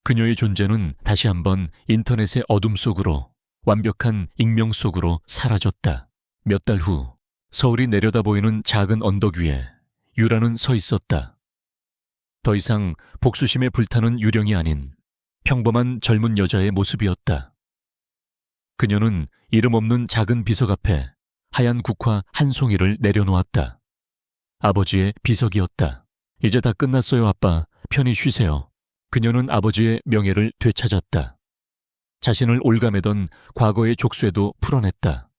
그녀의 존재는 다시 한번 인터넷의 어둠 속으로, 완벽한 익명 속으로 사라졌다. 몇 달 후 서울이 내려다 보이는 작은 언덕 위에 유라는 서 있었다. 더 이상 복수심에 불타는 유령이 아닌 평범한 젊은 여자의 모습이었다. 그녀는 이름 없는 작은 비석 앞에 하얀 국화 한 송이를 내려놓았다. 아버지의 비석이었다. 이제 다 끝났어요, 아빠. 편히 쉬세요. 그녀는 아버지의 명예를 되찾았다. 자신을 올가매던 과거의 족쇄도 풀어냈다.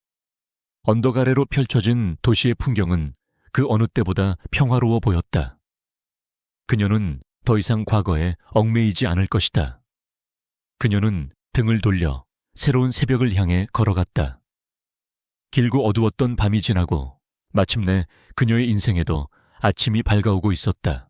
언덕 아래로 펼쳐진 도시의 풍경은 그 어느 때보다 평화로워 보였다. 그녀는 더 이상 과거에 얽매이지 않을 것이다. 그녀는 등을 돌려 새로운 새벽을 향해 걸어갔다. 길고 어두웠던 밤이 지나고 마침내 그녀의 인생에도 아침이 밝아오고 있었다.